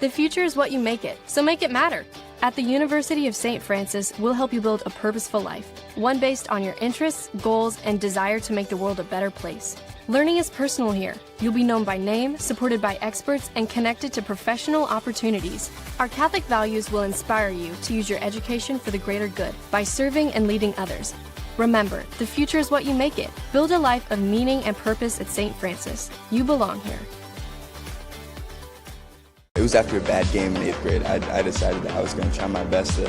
The future is what you make it, so make it matter. At the University of St. Francis, we'll help you build a purposeful life, one based on your interests, goals, and desire to make the world a better place. Learning is personal here. You'll be known by name, supported by experts, and connected to professional opportunities. Our Catholic values will inspire you to use your education for the greater good by serving and leading others. Remember, the future is what you make it. Build a life of meaning and purpose at St. Francis. You belong here. It was after a bad game in 8th grade. I decided that I was going to try my best to,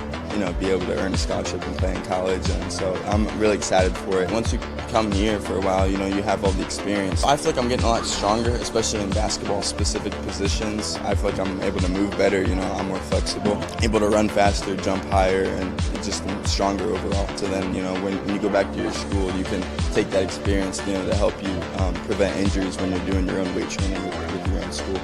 be able to earn a scholarship and play in college, and so I'm really excited for it. Once you come here for a while, you have all the experience. I feel like I'm getting a lot stronger, especially in basketball-specific positions. I feel like I'm able to move better, I'm more flexible, able to run faster, jump higher, and just stronger overall. So then, when you go back to your school, you can take that experience, to help you prevent injuries when you're doing your own weight training with your own school.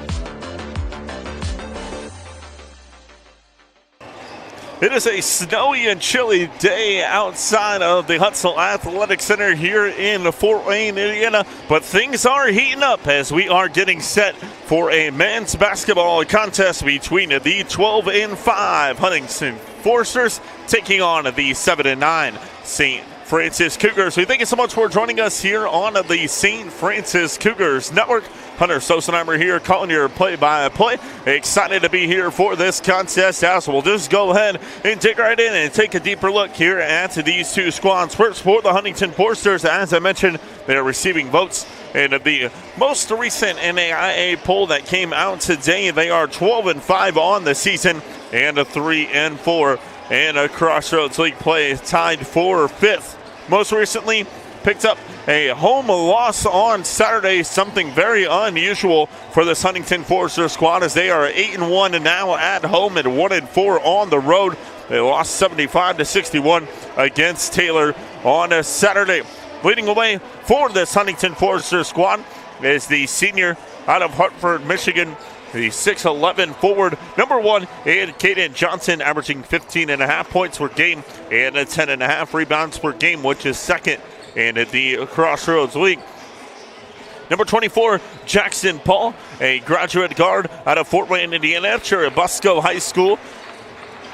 It is a snowy and chilly day outside of the Huntsville Athletic Center here in Fort Wayne, Indiana, but things are heating up as we are getting set for a men's basketball contest between the 12-5 Huntington Foresters taking on the 7-9 St. Francis Cougars. We thank you so much for joining us here on the St. Francis Cougars Network. Hunter Sosenheimer here calling your play-by-play. Excited to be here for this contest, as we'll just go ahead and dig right in and take a deeper look here at these two squads. First, for the Huntington Foresters, as I mentioned, they are receiving votes in the most recent NAIA poll that came out today. They are 12-5 on the season and a 3-4 in a Crossroads League play, tied for 5th. Most recently, picked up a home loss on Saturday, something very unusual for this Huntington Foresters squad, as they are 8-1 now at home and 1-4 on the road. They lost 75-61 against Taylor on a Saturday. Leading away for this Huntington Foresters squad is the senior out of Hartford, Michigan, the 6'11 forward, number 1, and Caden Johnson, averaging 15.5 points per game and 10.5 rebounds per game, which is second in the Crossroads League. Number 24, Jackson Paul, a graduate guard out of Fort Wayne, Indiana, Churubusco High School,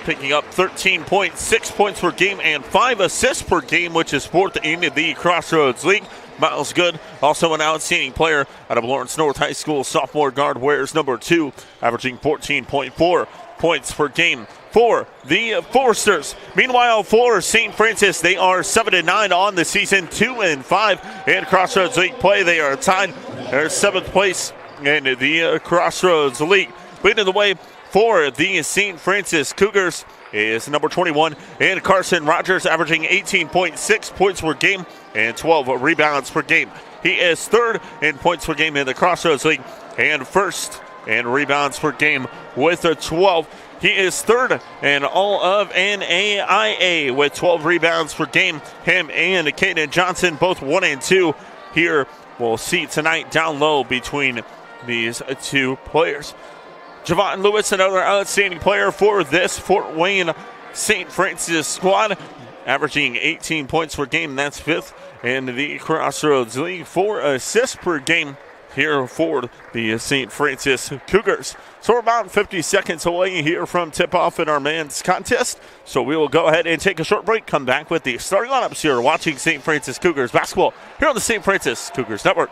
picking up 13.6 points per game and 5 assists per game, which is fourth in the Crossroads League. Miles Good, also an outstanding player out of Lawrence North High School, sophomore guard, wears number 2, averaging 14.4 points per game for the Foresters. Meanwhile, for St. Francis, they are 7-9 on the season, 2-5 in Crossroads League play. They are tied. They're 7th place in the Crossroads League. Leading the way for the St. Francis Cougars is number 21, and Carson Rogers, averaging 18.6 points per game and 12 rebounds per game. He is 3rd in points per game in the Crossroads League and 1st in rebounds per game with a 12. He is 3rd in all of NAIA with 12 rebounds per game. Him and Caden Johnson, both 1 and 2. Here we'll see tonight down low between these two players. Javon Lewis, another outstanding player for this Fort Wayne St. Francis squad, averaging 18 points per game. That's 5th in the Crossroads League. 4 assists per game here for the St. Francis Cougars. So we're about 50 seconds away here from tip-off in our men's contest. So we will go ahead and take a short break, come back with the starting lineups here, watching St. Francis Cougars basketball here on the St. Francis Cougars Network.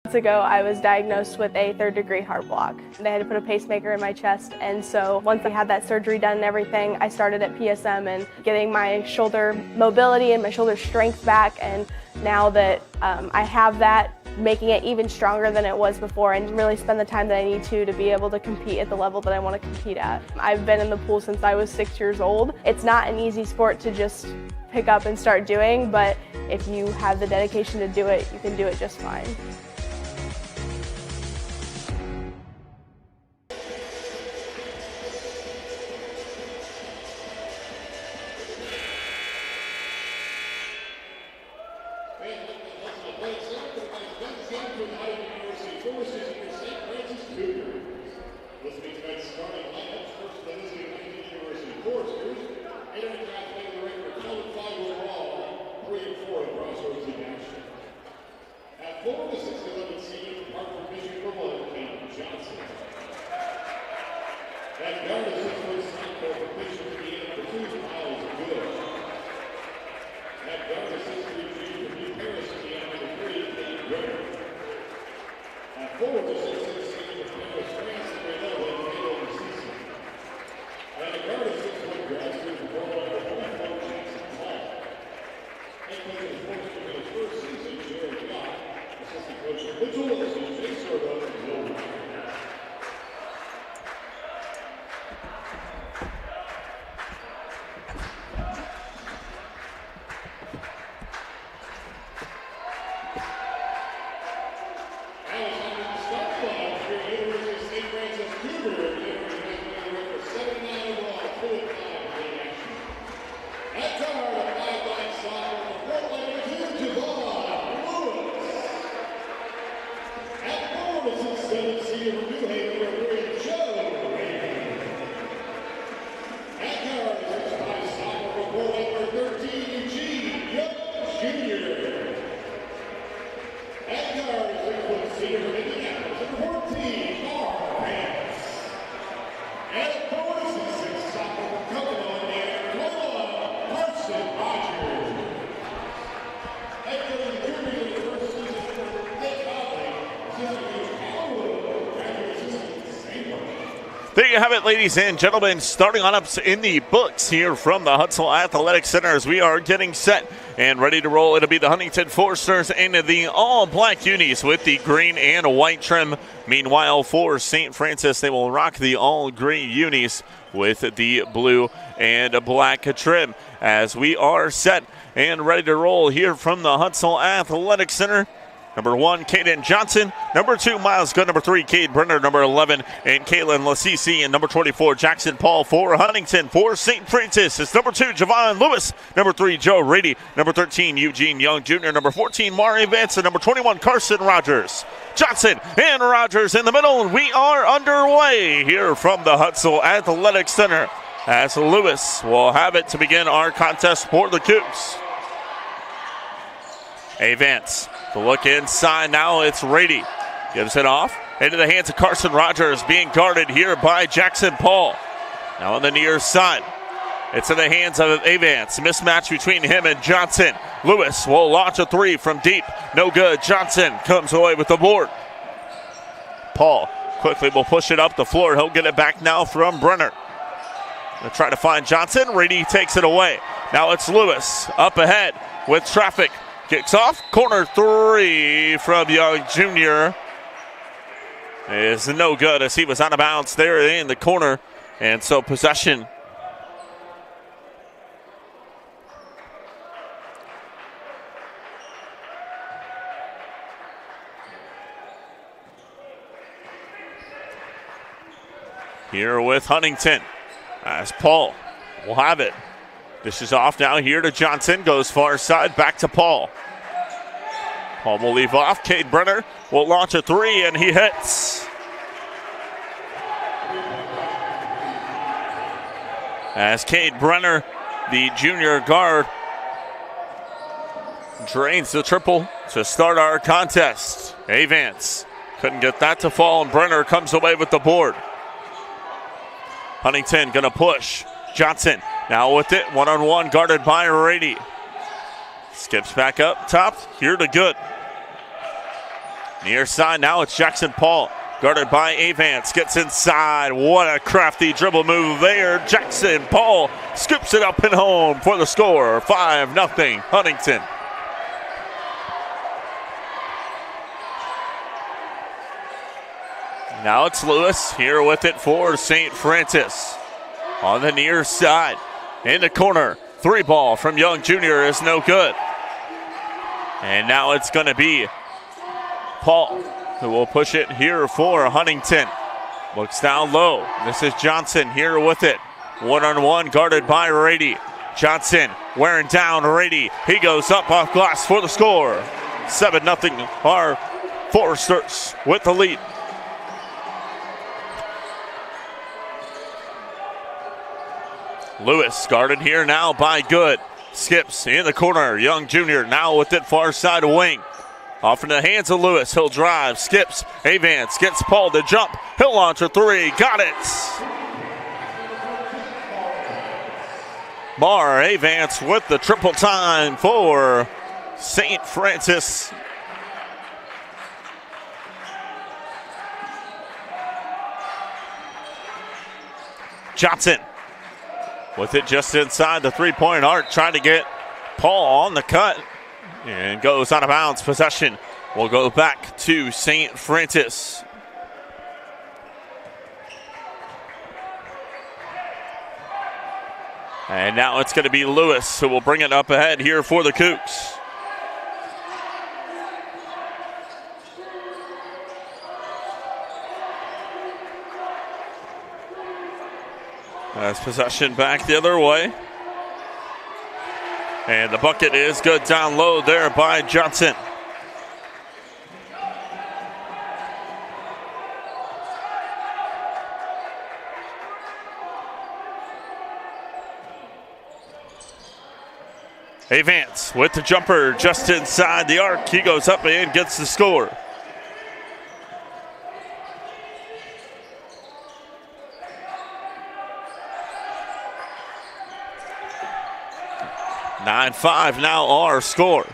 Months ago, I was diagnosed with a 3rd-degree heart block. They had to put a pacemaker in my chest, and so once I had that surgery done and everything, I started at PSM and getting my shoulder mobility and my shoulder strength back, and now that I have that, making it even stronger than it was before, and really spend the time that I need to be able to compete at the level that I want to compete at. I've been in the pool since I was 6 years old. It's not an easy sport to just pick up and start doing, but if you have the dedication to do it, you can do it just fine. At 4 to 6 There you have it, ladies and gentlemen, starting lineups in the books here from the Huntsville Athletic Center as we are getting set and ready to roll. It'll be the Huntington Foresters and the all-black unis with the green and white trim. Meanwhile, for St. Francis, they will rock the all-green unis with the blue and black trim as we are set and ready to roll here from the Huntsville Athletic Center. Number 1, Caden Johnson. Number 2, Miles Good. Number 3, Cade Brenner. Number 11, and Caitlin Lasisi. And number 24, Jackson Paul for Huntington. For St. Francis, it's number 2, Javon Lewis. Number 3, Joe Rady. Number 13, Eugene Young Jr. Number 14, Mari Vance. And number 21, Carson Rogers. Johnson and Rogers in the middle. And we are underway here from the Huntsville Athletic Center as Lewis will have it to begin our contest for the Cougs. Vance. The look inside now, it's Rady. Gives it off into the hands of Carson Rogers, being guarded here by Jackson Paul. Now on the near side, it's in the hands of Vance. Mismatch between him and Johnson. Lewis will launch a 3 from deep. No good. Johnson comes away with the board. Paul quickly will push it up the floor. He'll get it back now from Brenner. They'll try to find Johnson. Rady takes it away. Now it's Lewis up ahead with traffic. Kicks off, corner 3 from Young Jr. is no good as he was out of bounds there in the corner. And so possession. Here with Huntington as Paul will have it. This is off now here to Johnson. Goes far side, back to Paul. Paul will leave off. Cade Brenner will launch a 3, and he hits. As Cade Brenner, the junior guard, drains the triple to start our contest. Vance couldn't get that to fall, and Brenner comes away with the board. Huntington gonna push. Johnson now with it, one-on-one, guarded by Rady. Skips back up top, here to Good. Near side now, it's Jackson Paul, guarded by Vance. Gets inside, what a crafty dribble move there. Jackson Paul scoops it up and home for the score, 5-0 Huntington. Now it's Lewis here with it for St. Francis. On the near side, in the corner, 3 ball from Young Jr. is no good. And now it's going to be Paul who will push it here for Huntington. Looks down low. This is Johnson here with it. One-on-one guarded by Rady. Johnson wearing down Rady. He goes up off glass for the score. 7-0 our Foresters with the lead. Lewis guarded here now by Good. Skips in the corner. Young Jr. now with it far side wing. Off in the hands of Lewis. He'll drive. Skips. Vance gets Paul to jump. He'll launch a 3. Got it. Vance with the triple time for St. Francis. Johnson with it just inside the three-point arc, trying to get Paul on the cut, and goes out of bounds. Possession will go back to St. Francis. And now it's going to be Lewis who will bring it up ahead here for the Cougs. As possession back the other way. And the bucket is good down low there by Johnson. Vance with the jumper just inside the arc. He goes up and gets the score. (9-5) now our score.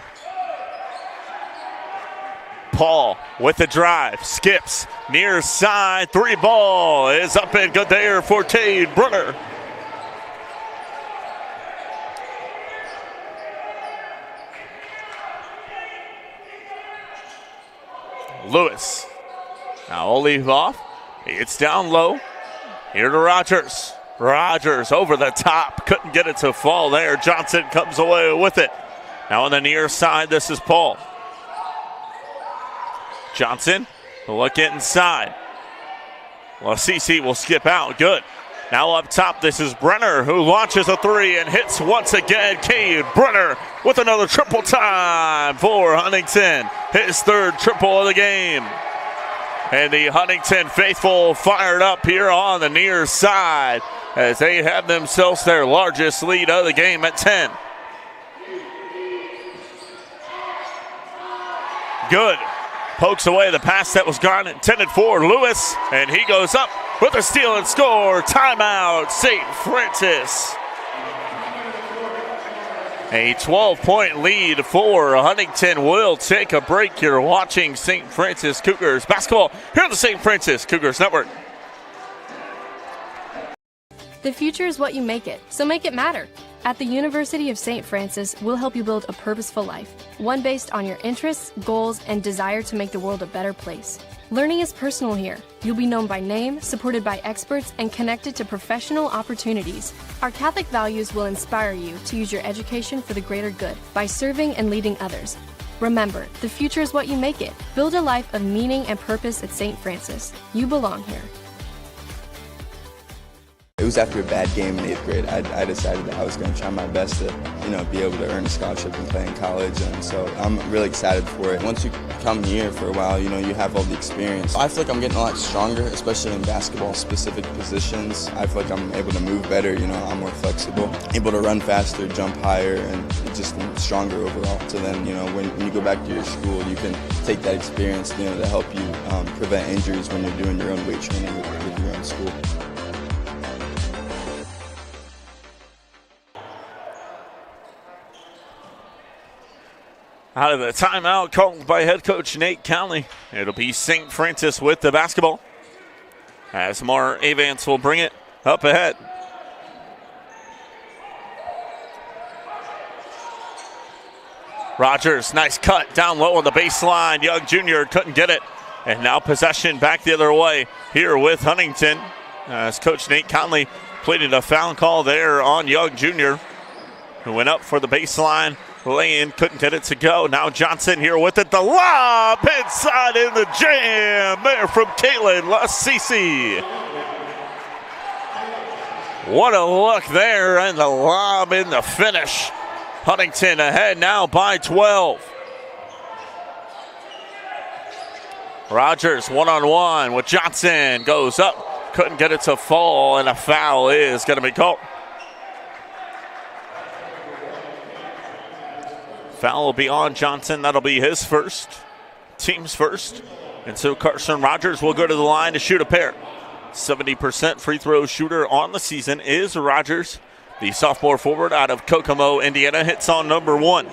Paul with the drive, skips near side, three ball is up and good there for Cade Brunner. Lewis now will leave off. It's down low. Here to Rogers. Rogers over the top. Couldn't get it to fall there. Johnson comes away with it. Now on the near side, this is Paul. Johnson will look inside. Well, CC will skip out. Good. Now up top, this is Brenner who launches a three and hits once again. Cade Brenner with another triple time for Huntington. His third triple of the game. And the Huntington faithful fired up here on the near side as they have themselves their largest lead of the game at 10. Good. Pokes away the pass that was gone, intended for Lewis, and he goes up with a steal and score. Timeout, St. Francis. A 12-point lead for Huntington will take a break. You're watching St. Francis Cougars basketball here on the St. Francis Cougars Network. The future is what you make it, so make it matter. At the University of St. Francis, we'll help you build a purposeful life, one based on your interests, goals, and desire to make the world a better place. Learning is personal here. You'll be known by name, supported by experts, and connected to professional opportunities. Our Catholic values will inspire you to use your education for the greater good by serving and leading others. Remember, the future is what you make it. Build a life of meaning and purpose at St. Francis. You belong here. It was after a bad game in 8th grade. I decided that I was going to try my best to, be able to earn a scholarship and play in college, and so I'm really excited for it. Once you come here for a while, you have all the experience. I feel like I'm getting a lot stronger, especially in basketball-specific positions. I feel like I'm able to move better, I'm more flexible, able to run faster, jump higher, and just stronger overall. So then, when you go back to your school, you can take that experience, to help you prevent injuries when you're doing your own weight training with your own school. Out of the timeout called by head coach Nate Cowley. It'll be St. Francis with the basketball. As Mar Avance will bring it up ahead. Rogers, nice cut down low on the baseline. Young Jr. couldn't get it. And now possession back the other way here with Huntington. As Coach Nate Conley pleaded a foul call there on Young Jr., who went up for the baseline. Lane couldn't get it to go. Now Johnson here with it. The lob inside in the jam there from Caitlin Lassisi. What a look there, and the lob in the finish. Huntington ahead now by 12. Rogers one-on-one with Johnson. Goes up. Couldn't get it to fall, and a foul is going to be called. Foul will be on Johnson. That'll be his first, team's first. And so Carson Rogers will go to the line to shoot a pair. 70% free throw shooter on the season is Rogers. The sophomore forward out of Kokomo, Indiana, hits on number 1.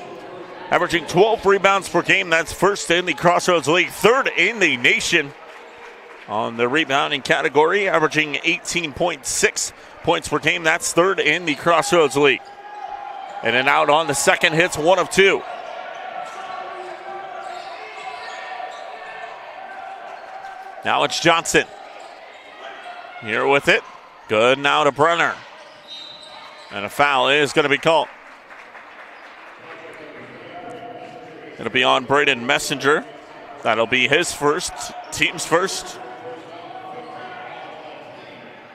Averaging 12 rebounds per game. That's first in the Crossroads League, third in the nation. on the rebounding category, averaging 18.6 points per game. That's third in the Crossroads League. In and out on the second, hits 1 of 2. Now it's Johnson. Here with it. Good now to Brenner. And a foul is going to be called. It'll be on Braden Messenger. That'll be his first, team's first.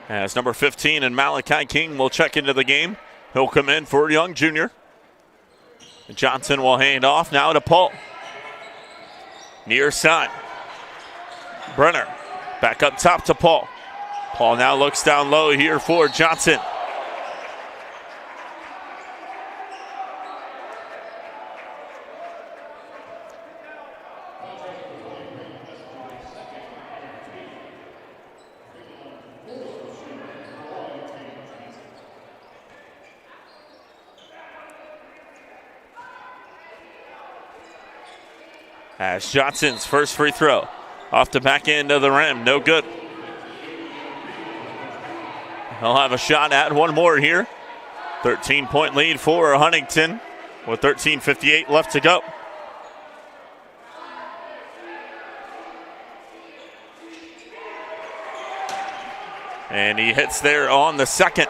As number 15 and Malachi King will check into the game. He'll come in for Young Jr. Johnson will hand off now to Paul. Near side. Brenner back up top to Paul. Paul now looks down low here for Johnson. As Johnson's first free throw off the back end of the rim, no good. He'll have a shot at one more here. 13-point lead for Huntington with 13:58 left to go. And he hits there on the second.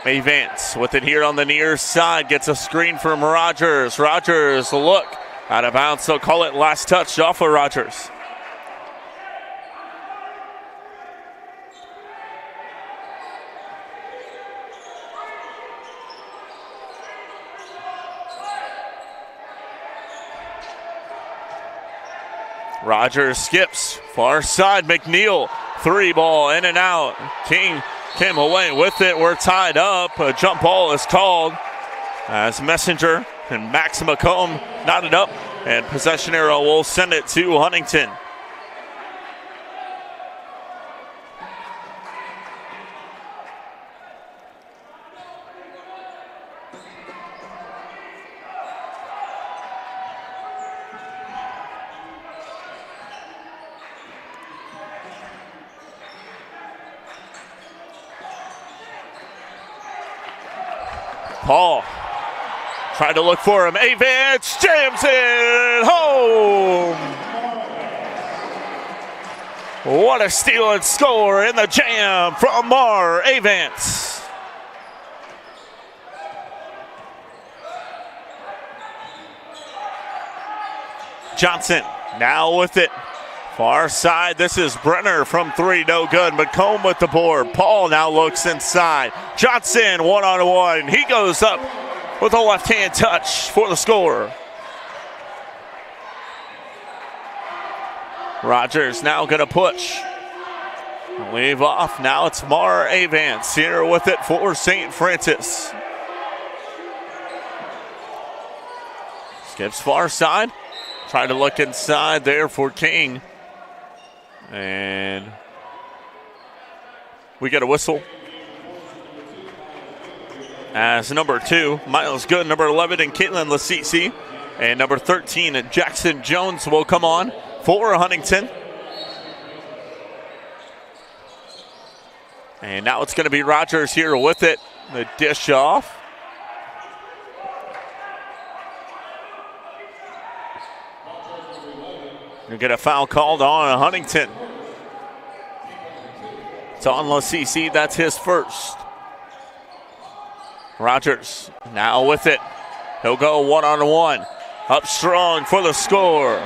Vance with it here on the near side. Gets a screen from Rogers. Rogers, look. Out of bounds, they'll call it last touch off of Rogers. Rogers skips. Far side, McNeil. 3 ball in and out. King came away with it. We're tied up. A jump ball is called as Messenger and Max McComb knotted up, and possession arrow will send it to Huntington. Paul tried to look for him. Avance jams it home. What a steal and score in the jam from Mar Avance. Johnson now with it. Far side, this is Brenner from 3, no good. McComb with the board. Paul now looks inside. Johnson one-on-one. He goes up with a left-hand touch for the score. Rogers now going to push. Leave off. Now it's Mar Avance here with it for St. Francis. Skips far side. Trying to look inside there for King. And we get a whistle. As number 2, Miles Good, number 11, and Caitlin Lasisi, and number 13, Jackson Jones will come on for Huntington. And now it's going to be Rogers here with it. The dish off. You get a foul called on Huntington. It's on Lasisi, that's his first. Rogers now with it. He'll go one-on-one. Up strong for the score.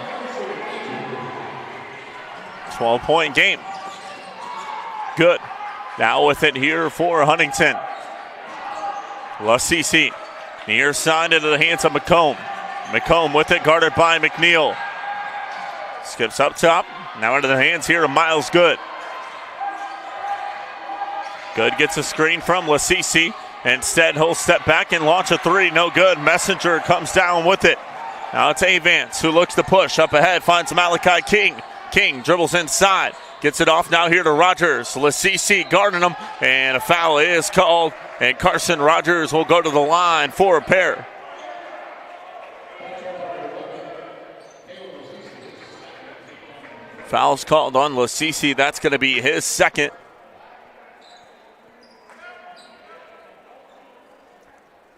12-point game. Good. Now with it here for Huntington. Lasisi near side into the hands of McComb. McComb with it, guarded by McNeil. Skips up top. Now into the hands here of Miles Good. Good gets a screen from Lasisi. Instead, he'll step back and launch a 3. No good. Messenger comes down with it. Now it's Avance who looks to push. Up ahead, finds Malachi King. King dribbles inside. Gets it off now here to Rogers. Lasisi guarding him. And a foul is called. And Carson Rogers will go to the line for a pair. Foul's called on Lasisi. That's going to be his second.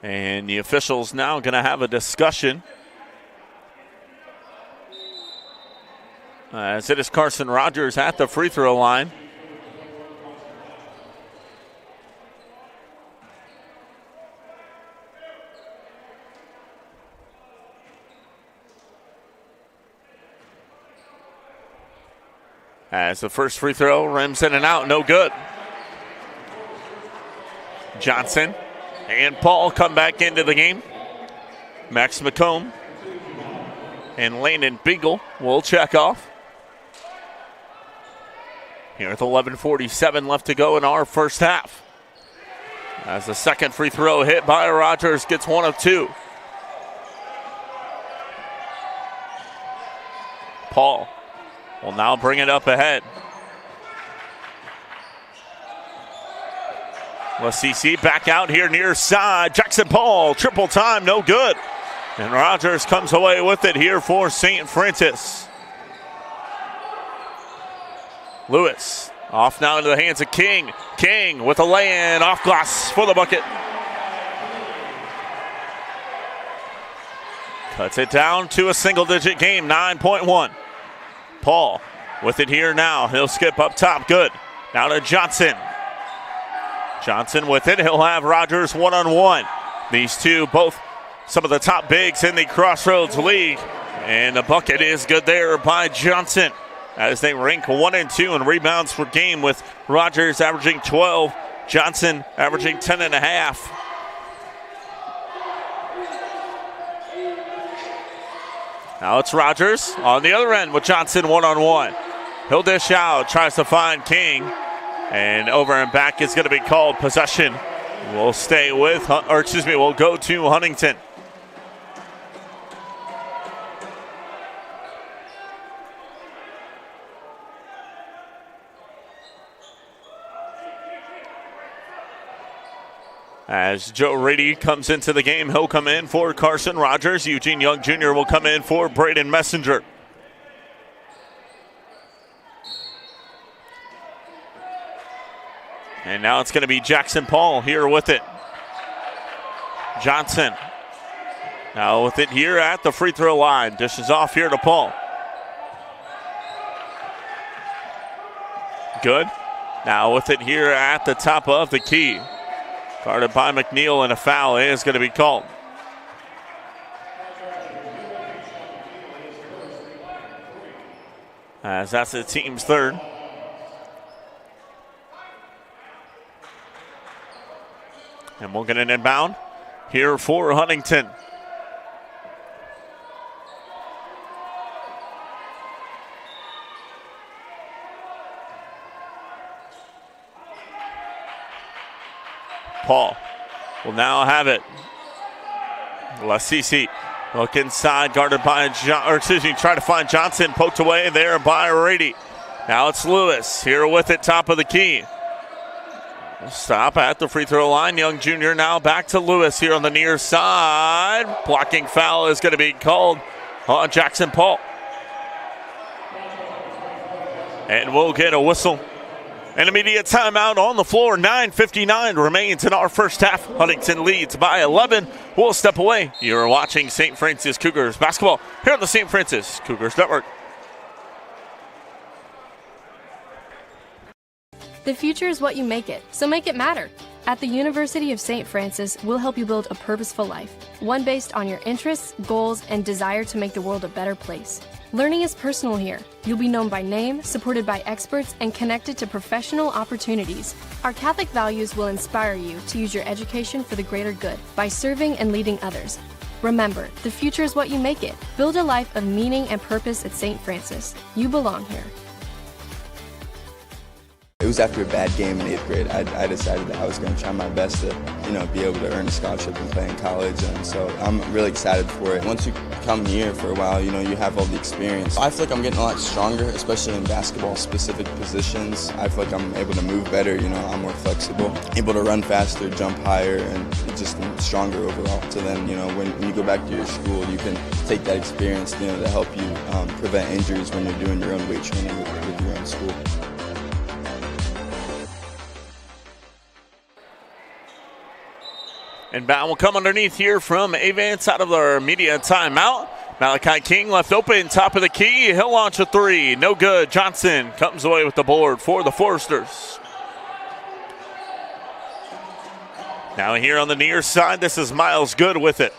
And the officials now going to have a discussion. As it is Carson Rogers at the free throw line. As the first free throw rims in and out, no good. Johnson and Paul come back into the game. Max McComb and Landon Beagle will check off. Here with 11:47 left to go in our first half. As the second free throw hit by Rogers gets one of two. Paul will now bring it up ahead. Lasisi back out here near side. Jackson Paul, triple time, no good. And Rogers comes away with it here for St. Francis. Lewis off now into the hands of King. King with a lay-in off glass for the bucket. Cuts it down to a single-digit game, 9.1. Paul with it here now. He'll skip up top, good. Now to Johnson. Johnson with it. He'll have Rogers one-on-one. These two both some of the top bigs in the Crossroads League. And the bucket is good there by Johnson as they rank 1 and 2 in rebounds per game, with Rogers averaging 12, Johnson averaging 10.5. Now it's Rogers on the other end with Johnson one-on-one. He'll dish out, tries to find King, and over and back is going to be called possession. We'll stay with, we'll go to Huntington. As Joe Rady comes into the game, he'll come in for Carson Rogers. Eugene Young Jr. will come in for Braden Messenger. And now it's going to be Jackson Paul here with it. Johnson now with it here at the free throw line. Dishes off here to Paul. Good. Now with it here at the top of the key. Guarded by McNeil, and a foul is going to be called. As that's the team's third. And we'll get an inbound here for Huntington. Paul will now have it. Lasisi look inside, guarded by try to find Johnson, poked away there by Rady. Now it's Lewis here with it, top of the key. Stop at the free throw line. Young Jr. now back to Lewis here on the near side. Blocking foul is going to be called on Jackson Paul. And we'll get a whistle. An immediate timeout on the floor. 9:59 remains in our first half. Huntington leads by 11. We'll step away. You're watching St. Francis Cougars basketball here on the St. Francis Cougars Network. The future is what you make it, so make it matter. At the University of St. Francis, we'll help you build a purposeful life, one based on your interests, goals, and desire to make the world a better place. Learning is personal here. You'll be known by name, supported by experts, and connected to professional opportunities. Our Catholic values will inspire you to use your education for the greater good by serving and leading others. Remember, the future is what you make it. Build a life of meaning and purpose at St. Francis. You belong here. It was after a bad game in 8th grade. I decided that I was going to try my best to, be able to earn a scholarship and play in college. And so I'm really excited for it. Once you come here for a while, you have all the experience. I feel like I'm getting a lot stronger, especially in basketball-specific positions. I feel like I'm able to move better. I'm more flexible, able to run faster, jump higher, and just stronger overall. So then, when you go back to your school, you can take that experience, to help you prevent injuries when you're doing your own weight training with your own school. And Bound will come underneath here from Avance out of their media timeout. Malachi King left open, top of the key. He'll launch a three. No good. Johnson comes away with the board for the Foresters. Now here on the near side, this is Miles Good with it.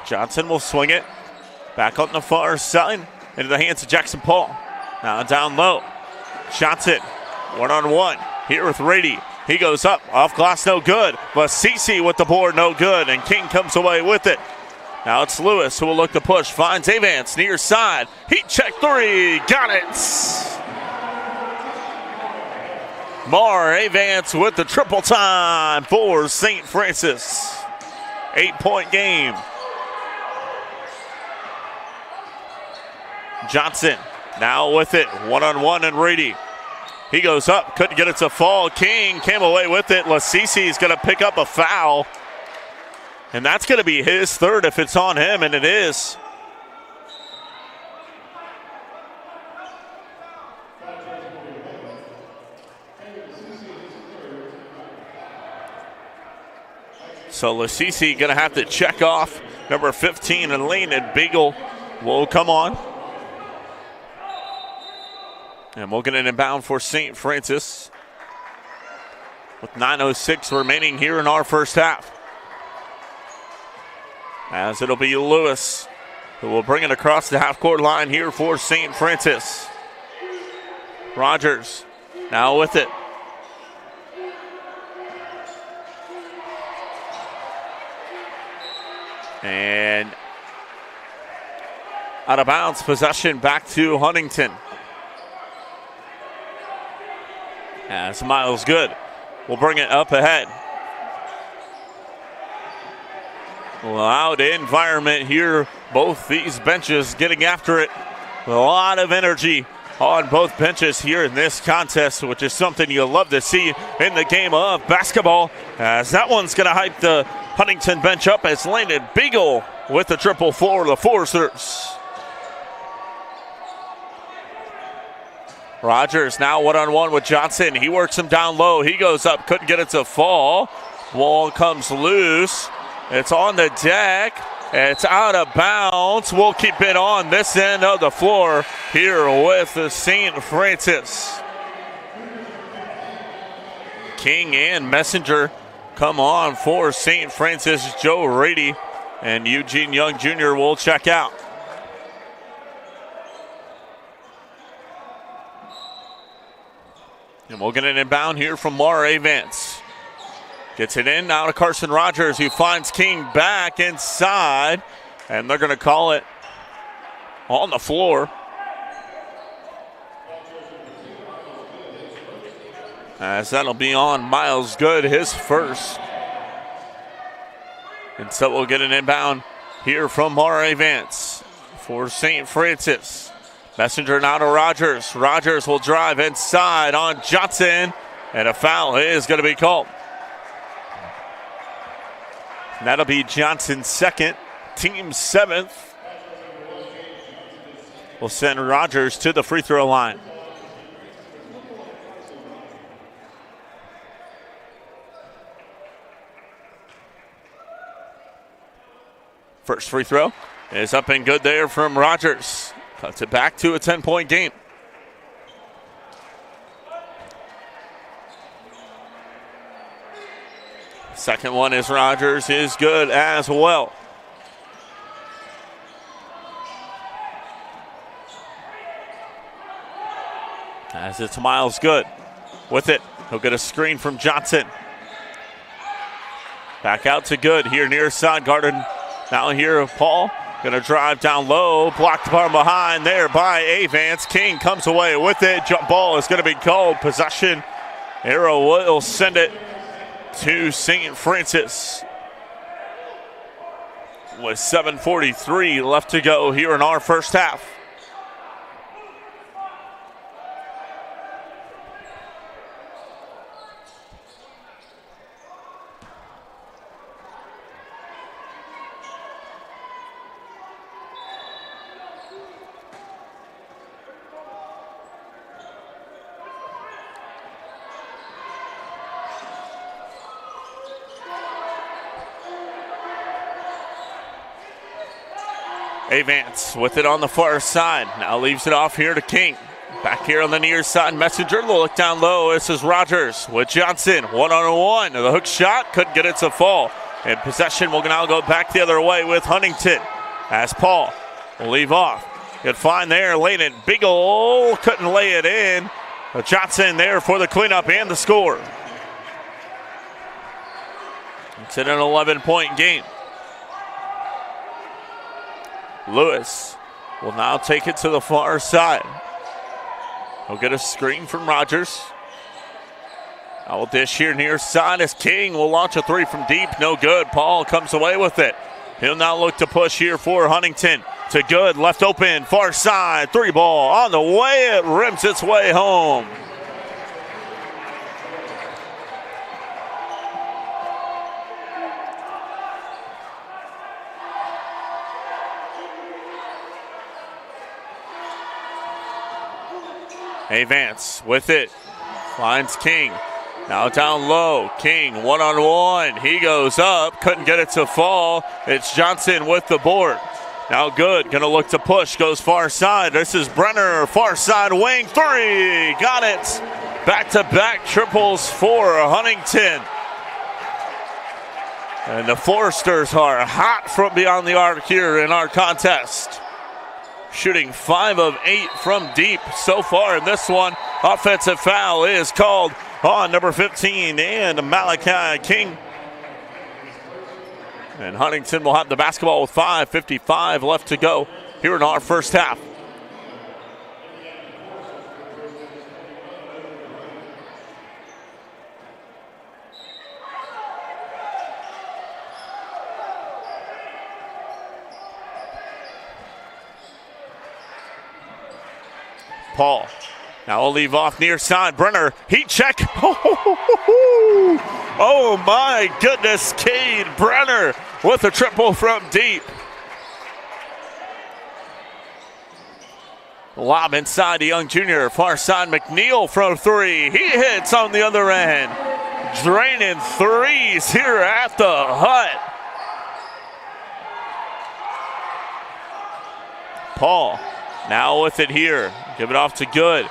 Johnson will swing it. Back on the far side into the hands of Jackson Paul. Now down low. Johnson, one-on-one here with Rady. He goes up, off glass, no good. Lasisi with the board, no good, and King comes away with it. Now it's Lewis who will look to push, finds Avance near side. Heat check three, got it. Mar Avance with the triple time for St. Francis. 8-point game. Johnson now with it, one-on-one and Rady. He goes up, couldn't get it to fall. King came away with it. Lasisi is going to pick up a foul. And that's going to be his third if it's on him, and it is. So Lasisi going to have to check off number 15, and Landon Beagle will come on. And we'll get an inbound for St. Francis with 9:06 remaining here in our first half. As it'll be Lewis who will bring it across the half-court line here for St. Francis. Rogers now with it. And out of bounds, possession back to Huntington. As Miles Good will bring it up ahead. Loud environment here. Both these benches getting after it. A lot of energy on both benches here in this contest, which is something you'll love to see in the game of basketball. As that one's going to hype the Huntington bench up as Landon Beagle with the triple for the Foresters. Rogers now one-on-one with Johnson. He works him down low. He goes up, couldn't get it to fall. Ball comes loose. It's on the deck. It's out of bounds. We'll keep it on this end of the floor here with the St. Francis. King and Messenger come on for St. Francis. Joe Rady and Eugene Young Jr. will check out. And we'll get an inbound here from Mar Avance. Gets it in now to Carson Rogers, who finds King back inside. And they're going to call it on the floor. As that'll be on Miles Good, his first. And so we'll get an inbound here from Mar Avance for St. Francis. Messenger now to Rogers. Rogers will drive inside on Johnson, and a foul is going to be called. And that'll be Johnson's second, team seventh. We'll send Rogers to the free throw line. First free throw is up and good there from Rogers. Cuts it back to a 10-point game. Second one is Rogers, is good as well. As it's Miles Good with it. He'll get a screen from Johnson. Back out to Good here near side. Garden now here, Paul. Gonna drive down low, blocked from behind there by Avance. King comes away with it. Jump ball is gonna be called. Possession Arrow will send it to St. Francis with 7:43 left to go here in our first half. Avance with it on the far side. Now leaves it off here to King. Back here on the near side, Messenger. The look down low. This is Rogers with Johnson. One-on-one. The hook shot. Couldn't get it to fall. And possession will now go back the other way with Huntington. As Paul will leave off. Good find there. Layden Beagle couldn't lay it in. But Johnson there for the cleanup and the score. It's in an 11-point game. Lewis will now take it to the far side. He'll get a screen from Rogers. Now will dish here near side as King will launch a three from deep. No good. Paul comes away with it. He'll now look to push here for Huntington. To good. Left open. Far side. Three ball on the way. It rims its way home. Avance with it, finds King. Now down low, King one-on-one. He goes up, couldn't get it to fall. It's Johnson with the board. Now good, gonna look to push, goes far side. This is Brenner, far side wing, three, got it. Back-to-back triples for Huntington. And the Foresters are hot from beyond the arc here in our contest. Shooting 5 of 8 from deep so far in this one. Offensive foul is called on number 15 and Malachi King. And Huntington will have the basketball with 5:55 left to go here in our first half. Paul now will leave off near side. Brenner, heat check. Oh my goodness, Cade Brenner with a triple from deep. Lob inside to Young Jr. Far side, McNeil from three. He hits on the other end. Draining threes here at the Hut. Paul now with it here. Give it off to Good.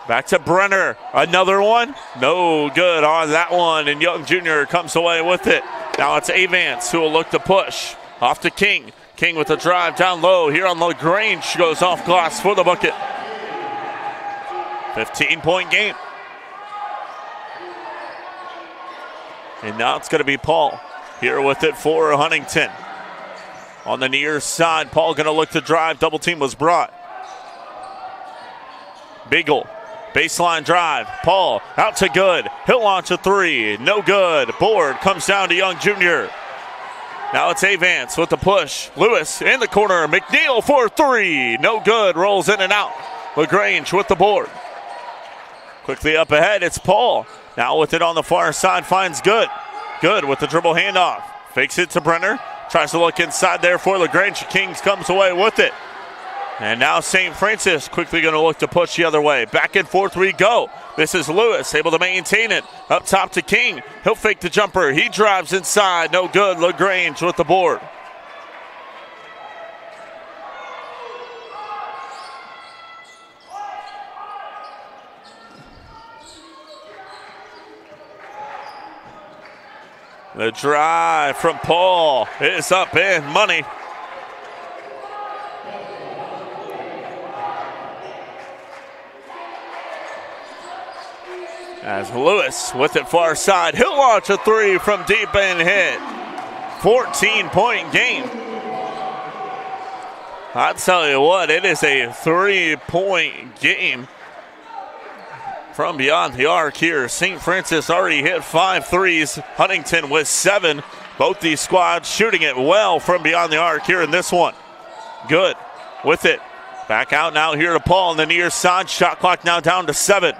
Back to Brenner. Another one. No good on that one. And Young Jr. comes away with it. Now it's Avance who will look to push. Off to King. King with a drive down low. Here on LaGrange. Goes off glass for the bucket. 15-point game. And now it's going to be Paul here with it for Huntington. On the near side, Paul going to look to drive. Double team was brought. Beagle, baseline drive. Paul out to Good. He'll launch a three. No good. Board comes down to Young Jr. Now it's Avance with the push. Lewis in the corner. McNeil for three. No good. Rolls in and out. LaGrange with the board. Quickly up ahead, it's Paul. Now with it on the far side, finds Good. Good with the dribble handoff. Fakes it to Brenner. Tries to look inside there for LaGrange. Kings comes away with it. And now St. Francis quickly going to look to push the other way. Back and forth we go. This is Lewis able to maintain it. Up top to King. He'll fake the jumper. He drives inside. No good. LaGrange with the board. The drive from Paul is up and money. As Lewis with it far side, he'll launch a three from deep and hit. 14-point game. I tell you what, it is a 3-point game. from beyond the arc here. St. Francis already hit 5 threes. Huntington with 7. Both these squads shooting it well from beyond the arc here in this one. Good with it. Back out now here to Paul on the near side. Shot clock now down to 7.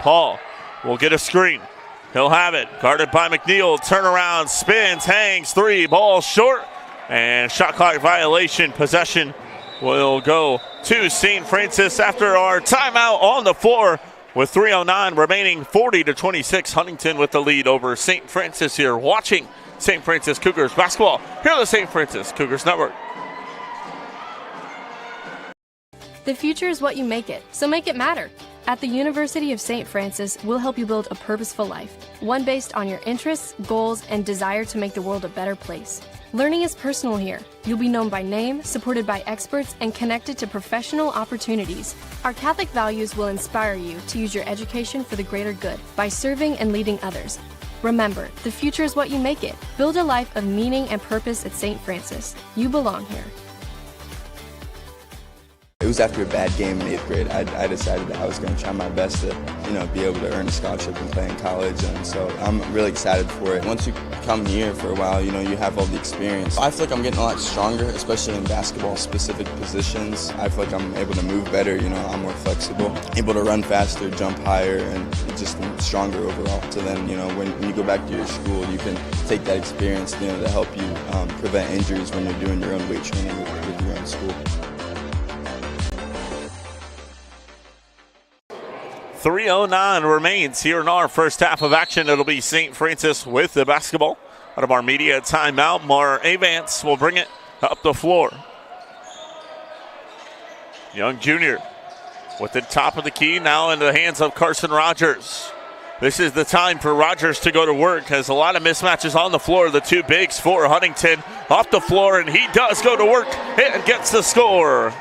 Paul will get a screen. He'll have it. Guarded by McNeil. Turnaround, spins, hangs, 3. Ball short. And shot clock violation. Possession will go to St. Francis after our timeout on the floor with 3:09 remaining. 40-26. Huntington with the lead over St. Francis here. Watching St. Francis Cougars basketball here on the St. Francis Cougars Network. The future is what you make it, so make it matter. At the University of St. Francis, we'll help you build a purposeful life, one based on your interests, goals, and desire to make the world a better place. Learning is personal here. You'll be known by name, supported by experts, and connected to professional opportunities. Our Catholic values will inspire you to use your education for the greater good by serving and leading others. Remember, the future is what you make it. Build a life of meaning and purpose at St. Francis. You belong here. It was after a bad game in 8th grade. I decided that I was going to try my best to, be able to earn a scholarship and play in college. And so I'm really excited for it. Once you come here for a while, you have all the experience. I feel like I'm getting a lot stronger, especially in basketball-specific positions. I feel like I'm able to move better. I'm more flexible, able to run faster, jump higher, and just stronger overall. So then, when you go back to your school, you can take that experience, to help you prevent injuries when you're doing your own weight training with your own school. 3:09 remains here in our first half of action. It'll be St. Francis with the basketball. Out of our media timeout, Mar Avance will bring it up the floor. Young junior with the top of the key now into the hands of Carson Rogers. This is the time for Rogers to go to work. Has a lot of mismatches on the floor. The two bigs for Huntington off the floor, and he does go to work and gets the score.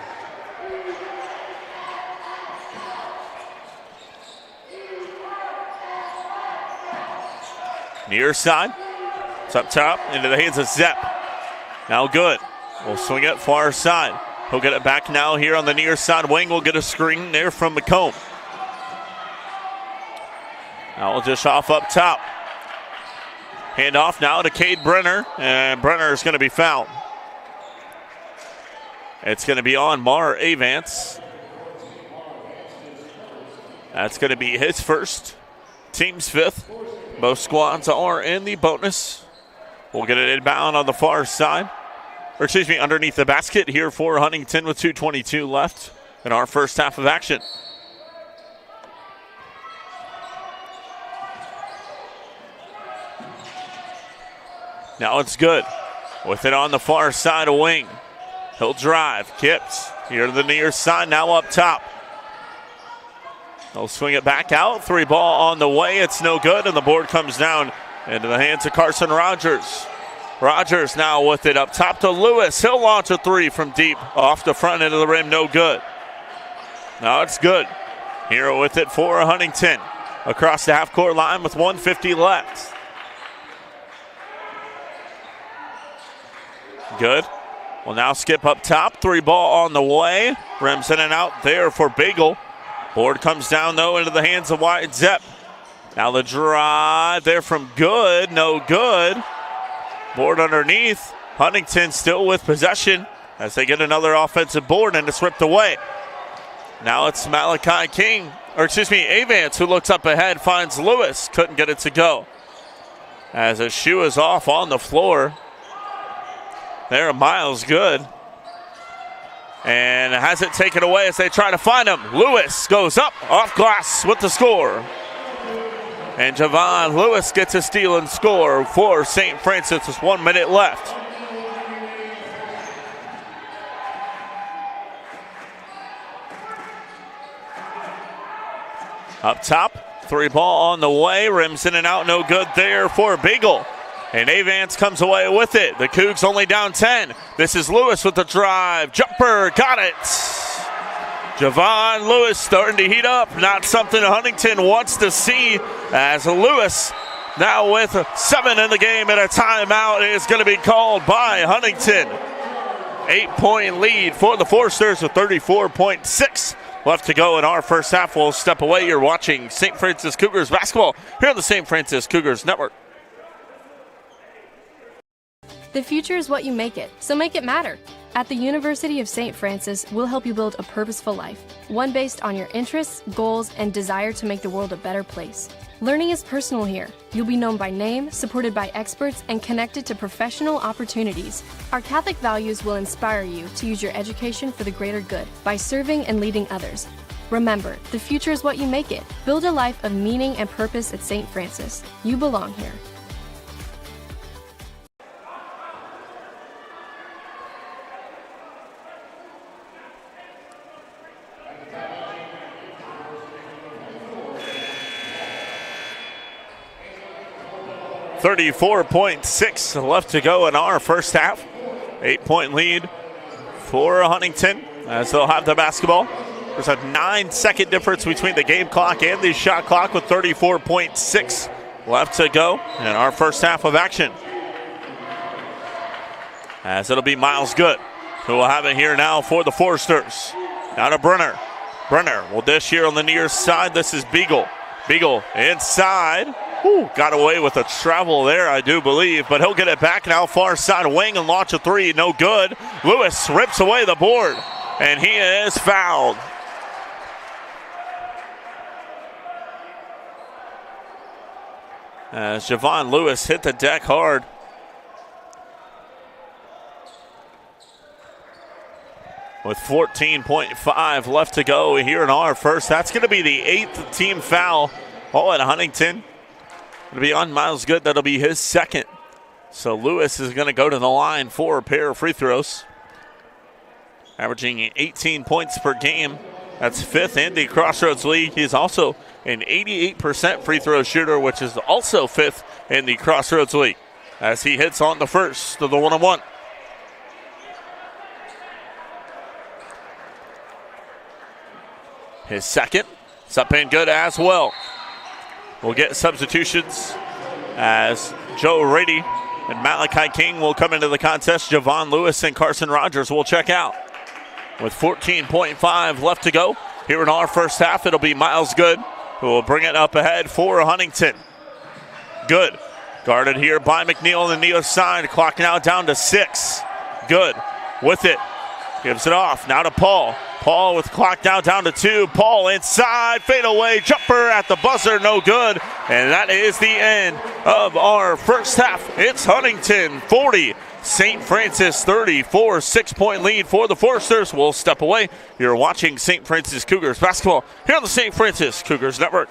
Near side. It's up top into the hands of Zepp. Now good. We'll swing it far side. He'll get it back now here on the near side wing. We'll get a screen there from McComb. Now we'll dish off up top. Hand off now to Cade Brenner. And Brenner is going to be fouled. It's going to be on Mar Avance. That's going to be his first. Team's fifth. Both squads are in the bonus. We'll get it inbound on the far side. Underneath the basket here for Huntington with 2:22 left in our first half of action. Now it's good. With it on the far side of wing. He'll drive, Kips. Here to the near side, now up top. They'll swing it back out. 3 ball on the way. It's no good, and the board comes down into the hands of Carson Rogers. Rogers now with it up top to Lewis. He'll launch a 3 from deep off the front end of the rim. No good. Now it's good. Here with it for Huntington. Across the half-court line with 1:50 left. Good. We'll now skip up top. 3 ball on the way. Rims in and out there for Bagel. Board comes down, though, into the hands of Wyatt Zepp. Now the drive there from Good. No good. Board underneath. Huntington still with possession as they get another offensive board, and it's ripped away. Now it's Malachi Avance, who looks up ahead, finds Lewis. Couldn't get it to go. As a shoe is off on the floor. There, Miles Good. And has it taken away as they try to find him. Lewis goes up off glass with the score. And Javon Lewis gets a steal and score for St. Francis with 1 minute left. Up top, 3 ball on the way. Rims in and out, no good there for Beagle. And Avance comes away with it. The Cougs only down 10. This is Lewis with the drive. Jumper, got it. Javon Lewis starting to heat up. Not something Huntington wants to see, as Lewis now with 7 in the game, and a timeout is going to be called by Huntington. 8-point lead for the Forsters with 34.6 left to go in our first half. We'll step away. You're watching St. Francis Cougars basketball here on the St. Francis Cougars Network. The future is what you make it, so make it matter. At the University of St. Francis, we'll help you build a purposeful life, one based on your interests, goals, and desire to make the world a better place. Learning is personal here. You'll be known by name, supported by experts, and connected to professional opportunities. Our Catholic values will inspire you to use your education for the greater good by serving and leading others. Remember, the future is what you make it. Build a life of meaning and purpose at St. Francis. You belong here. .6 left to go in our first half. 8-point lead for Huntington as they'll have the basketball. There's a 9-second difference between the game clock and the shot clock with 34.6 left to go in our first half of action. As it'll be Miles Good who will have it here now for the Foresters. Now to Brenner. Brenner will dish here on the near side. This is Beagle. Beagle inside. Got away with a travel there, I do believe, but he'll get it back now far side wing and launch a three. No good. Lewis rips away the board, and he is fouled. As Javon Lewis hit the deck hard. With 14.5 left to go here in our first. That's going to be the 8th team foul all at Huntington. It'll be on Miles Good. That'll be his second. So Lewis is going to go to the line for a pair of free throws. Averaging 18 points per game. That's 5th in the Crossroads League. He's also an 88% free throw shooter, which is also 5th in the Crossroads League. As he hits on the first of the one-on-one. His second. It's up and good as well. We'll get substitutions as Joe Rady and Malachi King will come into the contest. Javon Lewis and Carson Rogers will check out. With 14.5 left to go here in our first half, it'll be Miles Good who will bring it up ahead for Huntington. Good. Guarded here by McNeil on the near side. Clock now down to 6. Good with it. Gives it off. Now to Paul. Paul with clock down to 2. Paul inside. Fade away. Jumper at the buzzer. No good. And that is the end of our first half. It's Huntington 40. St. Francis 34. 6-point lead for the Foresters. We'll step away. You're watching St. Francis Cougars basketball here on the St. Francis Cougars Network.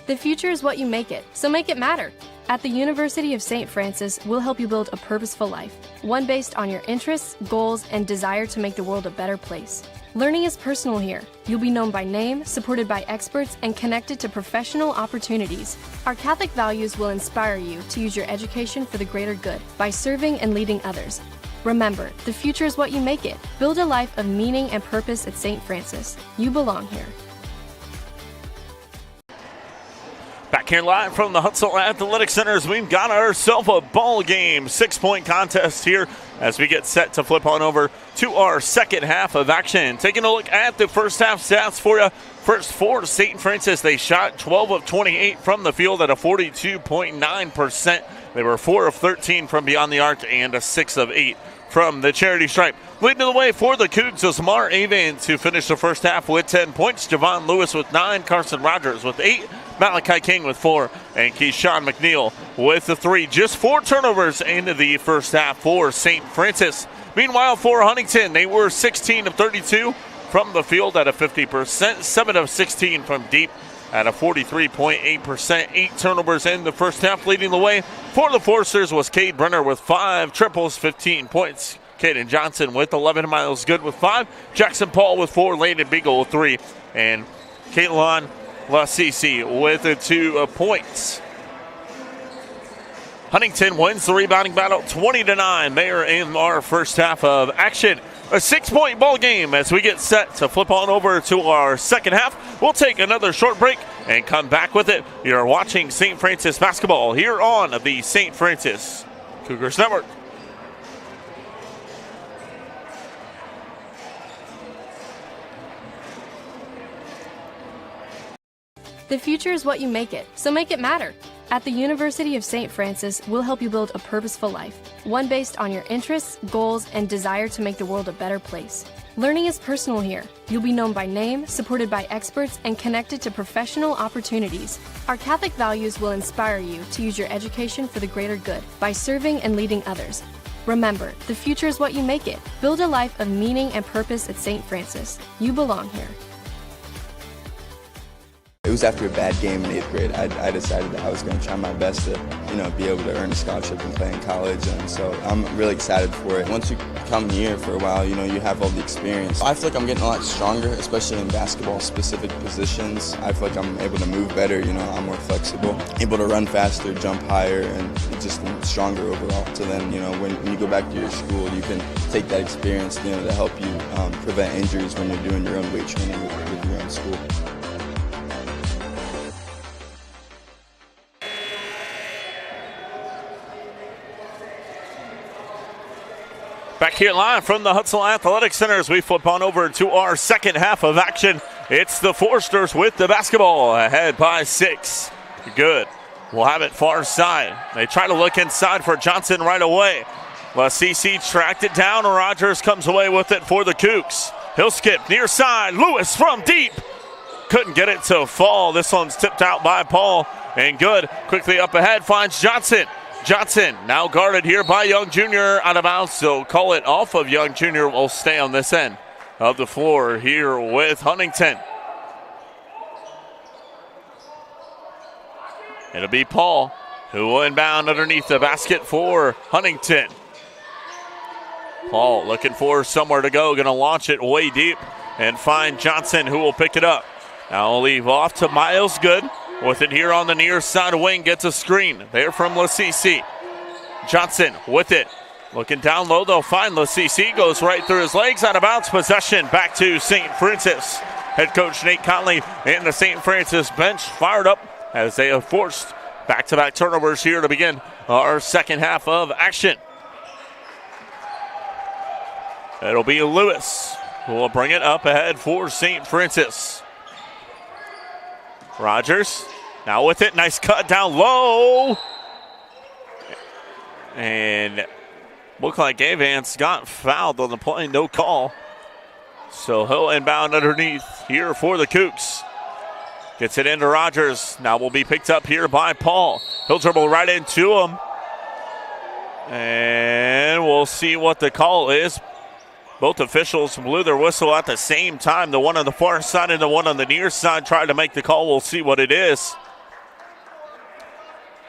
The future is what you make it, so make it matter. At the University of St. Francis, we'll help you build a purposeful life, one based on your interests, goals, and desire to make the world a better place. Learning is personal here. You'll be known by name, supported by experts, and connected to professional opportunities. Our Catholic values will inspire you to use your education for the greater good by serving and leading others. Remember, the future is what you make it. Build a life of meaning and purpose at St. Francis. You belong here. Back here live from the Huntsville Athletic Center, we've got ourselves a ball game. 6-point contest here as we get set to flip on over to our second half of action. Taking a look at the first half stats for you. First for St. Francis, they shot 12 of 28 from the field at a 42.9%. They were 4 of 13 from beyond the arc and a 6 of 8 from the charity stripe. Leading the way for the Cougs is Mar Avens, who finished the first half with 10 points. Javon Lewis with 9, Carson Rogers with 8, Malachi King with 4, and Keyshawn McNeil with the 3. Just 4 turnovers into the first half for St. Francis. Meanwhile, for Huntington, they were 16 of 32 from the field at a 50%, 7 of 16 from deep at a 43.8%, 8 turnovers in the first half. Leading the way for the Forsters was Cade Brenner with 5 triples, 15 points. Caden Johnson with 11, Miles Good with 5, Jackson Paul with 4, Landon Beagle with 3, and Caitlin Lassisi with 2 points. Huntington wins the rebounding battle 20-9. They are in our first half of action. A 6-point ball game as we get set to flip on over to our second half. We'll take another short break and come back with it. You're watching St. Francis basketball here on the St. Francis Cougars Network. The future is what you make it, so make it matter. At the University of St. Francis, we'll help you build a purposeful life, one based on your interests, goals, and desire to make the world a better place. Learning is personal here. You'll be known by name, supported by experts, and connected to professional opportunities. Our Catholic values will inspire you to use your education for the greater good by serving and leading others. Remember, the future is what you make it. Build a life of meaning and purpose at St. Francis. You belong here. It was after a bad game in 8th grade. I decided that I was going to try my best to, be able to earn a scholarship and play in college. And so I'm really excited for it. Once you come here for a while, you have all the experience. I feel like I'm getting a lot stronger, especially in basketball-specific positions. I feel like I'm able to move better, I'm more flexible, able to run faster, jump higher, and just stronger overall. So then, when you go back to your school, you can take that experience, to help you prevent injuries when you're doing your own weight training with your own school. Back here live from the Huntsville Athletic Center as we flip on over to our second half of action. It's the Forsters with the basketball, ahead by 6. Good. We'll have it far side. They try to look inside for Johnson right away. Lassisi tracked it down. Rogers comes away with it for the Cougs. He'll skip near side. Lewis from deep. Couldn't get it to fall. This one's tipped out by Paul. And Good quickly up ahead finds Johnson. Johnson now guarded here by Young Jr. out of bounds, so call it off of Young Jr. will stay on this end of the floor here with Huntington. It'll be Paul who will inbound underneath the basket for Huntington. Paul looking for somewhere to go, going to launch it way deep and find Johnson who will pick it up. Now we'll leave off to Miles Good. With it here on the near side wing, gets a screen there from Lassisi. Johnson with it. Looking down low, they'll find Lassisi. Goes right through his legs, out of bounds. Possession back to St. Francis. Head coach Nate Conley and the St. Francis bench fired up as they have forced back-to-back turnovers here to begin our second half of action. It'll be Lewis who will bring it up ahead for St. Francis. Rogers now with it. Nice cut down low. And looked like Avance got fouled on the play. No call. So he'll inbound underneath here for the Cougs. Gets it into Rogers. Now will be picked up here by Paul. He'll dribble right into him. And we'll see what the call is. Both officials blew their whistle at the same time. The one on the far side and the one on the near side tried to make the call. We'll see what it is.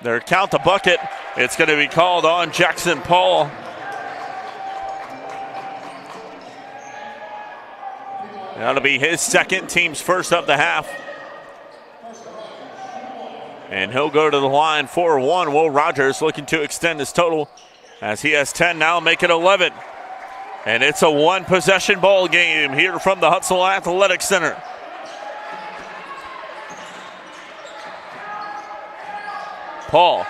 They're count the bucket. It's going to be called on Jackson Paul. That'll be his second, team's first of the half. And he'll go to the line for one. Will Rogers looking to extend his total as he has 10 now, make it 11. And it's a one-possession ball game here from the Huntsville Athletic Center. Paul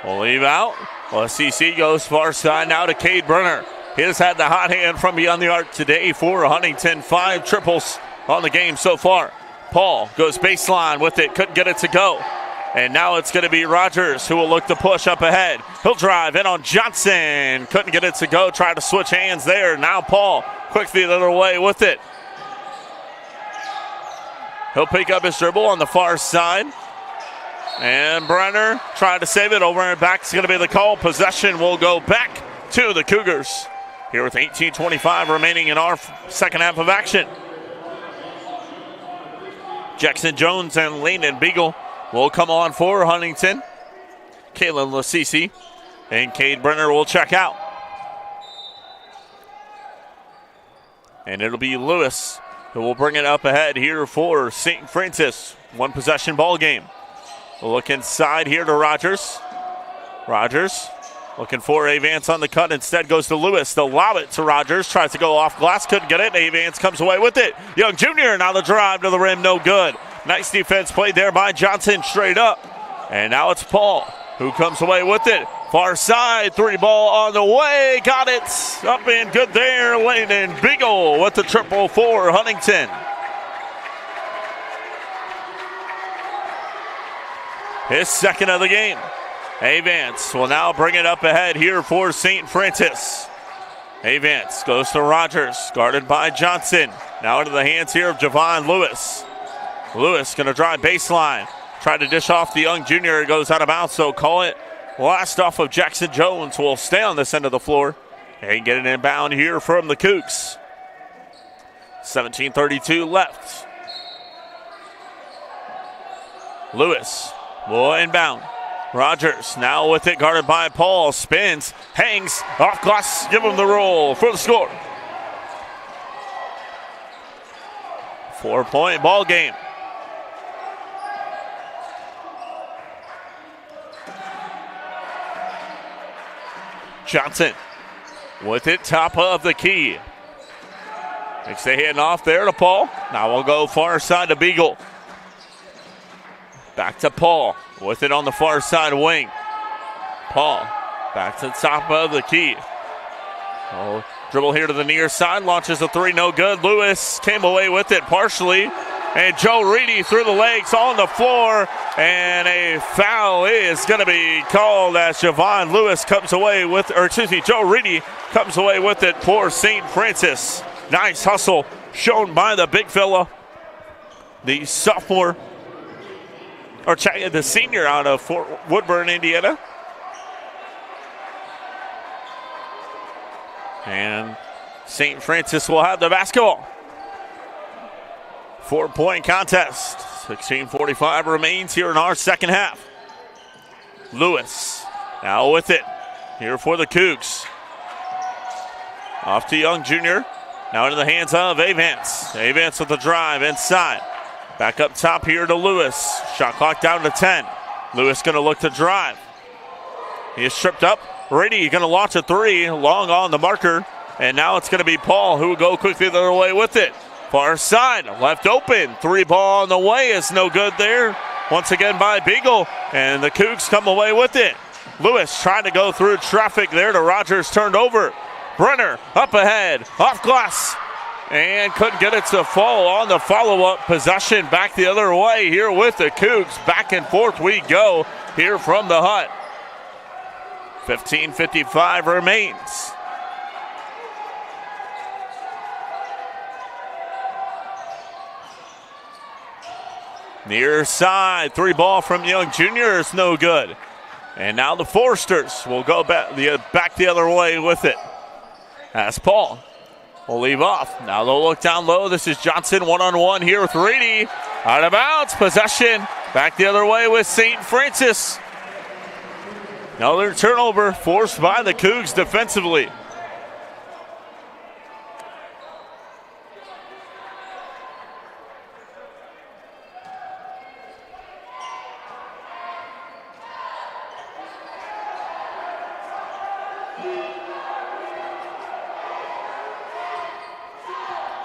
will leave out. CC goes far side now to Cade Brenner. He has had the hot hand from beyond the arc today for Huntington. 5 triples on the game so far. Paul goes baseline with it, couldn't get it to go. And now it's going to be Rogers who will look to push up ahead. He'll drive in on Johnson. Couldn't get it to go, tried to switch hands there. Now Paul quickly the other way with it. He'll pick up his dribble on the far side. And Brenner tried to save it over and back. It's going to be the call. Possession will go back to the Cougars. Here with 18:25 remaining in our second half of action. Jackson Jones and Landon Beagle will come on for Huntington. Kalen Lasisi and Cade Brenner will check out. And it'll be Lewis who will bring it up ahead here for St. Francis. One possession ball game. We'll look inside here to Rogers. Rogers looking for Avance on the cut. Instead goes to Lewis. They'll lob it to Rogers. Tries to go off glass. Couldn't get it. Avance comes away with it. Young Jr. now the drive to the rim. No good. Nice defense played there by Johnson straight up. And now it's Paul who comes away with it. Far side. 3 ball on the way. Got it. Up and good there. Landon Beagle with the triple for Huntington. His second of the game. Avance will now bring it up ahead here for St. Francis. Avance goes to Rogers, guarded by Johnson. Now into the hands here of Javon Lewis. Lewis going to drive baseline. Try to dish off the young junior. It goes out of bounds, so call it last off of Jackson Jones. Will stay on this end of the floor and get an inbound here from the Cougs. 17:32 left. Lewis will inbound. Rogers now with it, guarded by Paul. Spins, hangs, off glass, give him the roll for the score. 4-point ball game. Johnson with it, top of the key. Makes the hand off there to Paul. Now we'll go far side to Beagle. Back to Paul with it on the far side wing. Paul back to the top of the key. Oh, dribble here to the near side, launches a 3, no good. Lewis came away with it partially. And Joe Reedy through the legs on the floor. And a foul is going to be called as Javon Lewis comes away with, Joe Reedy comes away with it for St. Francis. Nice hustle shown by the big fella. The sophomore, or the senior out of Fort Woodburn, Indiana. And St. Francis will have the basketball. 4-point contest. 16:45 remains here in our second half. Lewis now with it here for the Cougs. Off to Young Jr. Now into the hands of Avance. Avance with the drive inside. Back up top here to Lewis. Shot clock down to 10. Lewis going to look to drive. He is tripped up. Ready going to launch a 3. Long on the marker. And now it's going to be Paul who will go quickly the other way with it. Far side, left open. 3 ball on the way is no good there. Once again by Beagle. And the Cougs come away with it. Lewis trying to go through traffic there to Rogers, turned over. Brenner up ahead, off glass. And couldn't get it to fall on the follow-up possession. Back the other way here with the Cougs. Back and forth we go here from the hut. 15:55 remains. Near side, 3 ball from Young Jr. is no good. And now the Forsters will go back the other way with it. As Paul will leave off. Now they'll look down low. This is Johnson one-on-one here with Reedy. Out of bounds, possession. Back the other way with St. Francis. Another turnover forced by the Cougs defensively.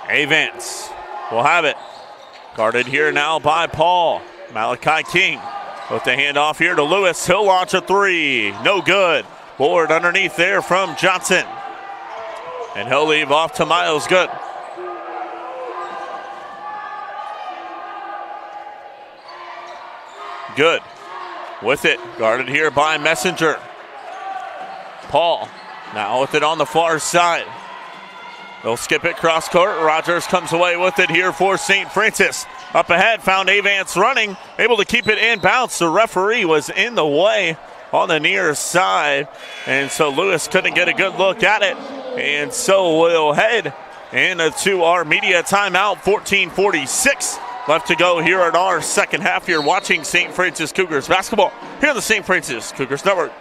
Avance will have it. Guarded here now by Paul. Malachi King with the handoff here to Lewis. He'll launch a three. No good. Board underneath there from Johnson. And he'll leave off to Miles. Good. Good. With it. Guarded here by Messenger. Paul now with it on the far side. They'll skip it cross court. Rogers comes away with it here for St. Francis. Up ahead, found Avance running, able to keep it in bounds. The referee was in the way on the near side, and so Lewis couldn't get a good look at it. And so we'll head into our media timeout. 14:46 left to go here in our second half. You're watching St. Francis Cougars basketball here on the St. Francis Cougars Network.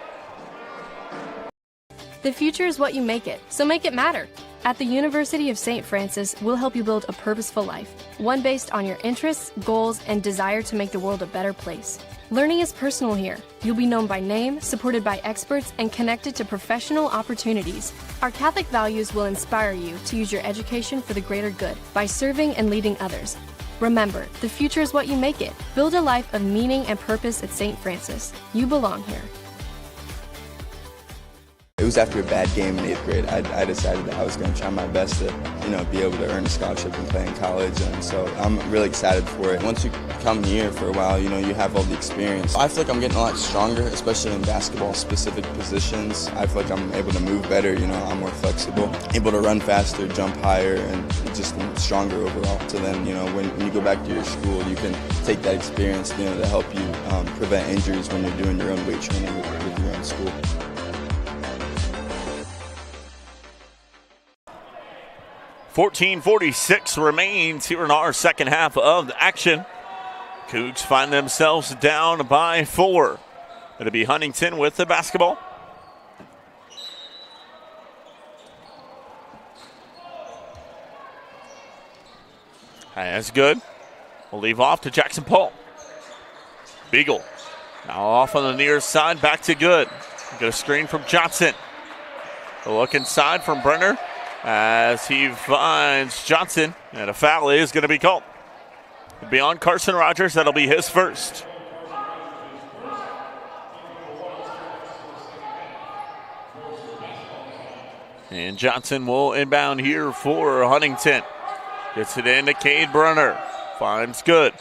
The future is what you make it, so make it matter. At the University of St. Francis, we'll help you build a purposeful life, one based on your interests, goals, and desire to make the world a better place. Learning is personal here. You'll be known by name, supported by experts, and connected to professional opportunities. Our Catholic values will inspire you to use your education for the greater good by serving and leading others. Remember, the future is what you make it. Build a life of meaning and purpose at St. Francis. You belong here. It was after a bad game in 8th grade. I decided that I was going to try my best to, be able to earn a scholarship and play in college, and so I'm really excited for it. Once you come here for a while, you have all the experience. I feel like I'm getting a lot stronger, especially in basketball-specific positions. I feel like I'm able to move better, I'm more flexible, able to run faster, jump higher, and just stronger overall. So then, when you go back to your school, you can take that experience, to help you prevent injuries when you're doing your own weight training with your own school. 14:46 remains here in our second half of the action. Cougs find themselves down by 4. It'll be Huntington with the basketball. That's good. We'll leave off to Jackson Paul. Beagle now off on the near side, back to Good. Get a screen from Johnson. A look inside from Brenner as he finds Johnson, and a foul is going to be called. It'll be on Carson Rogers. That'll be his first. And Johnson will inbound here for Huntington. Gets it into Cade Brenner. Finds Good.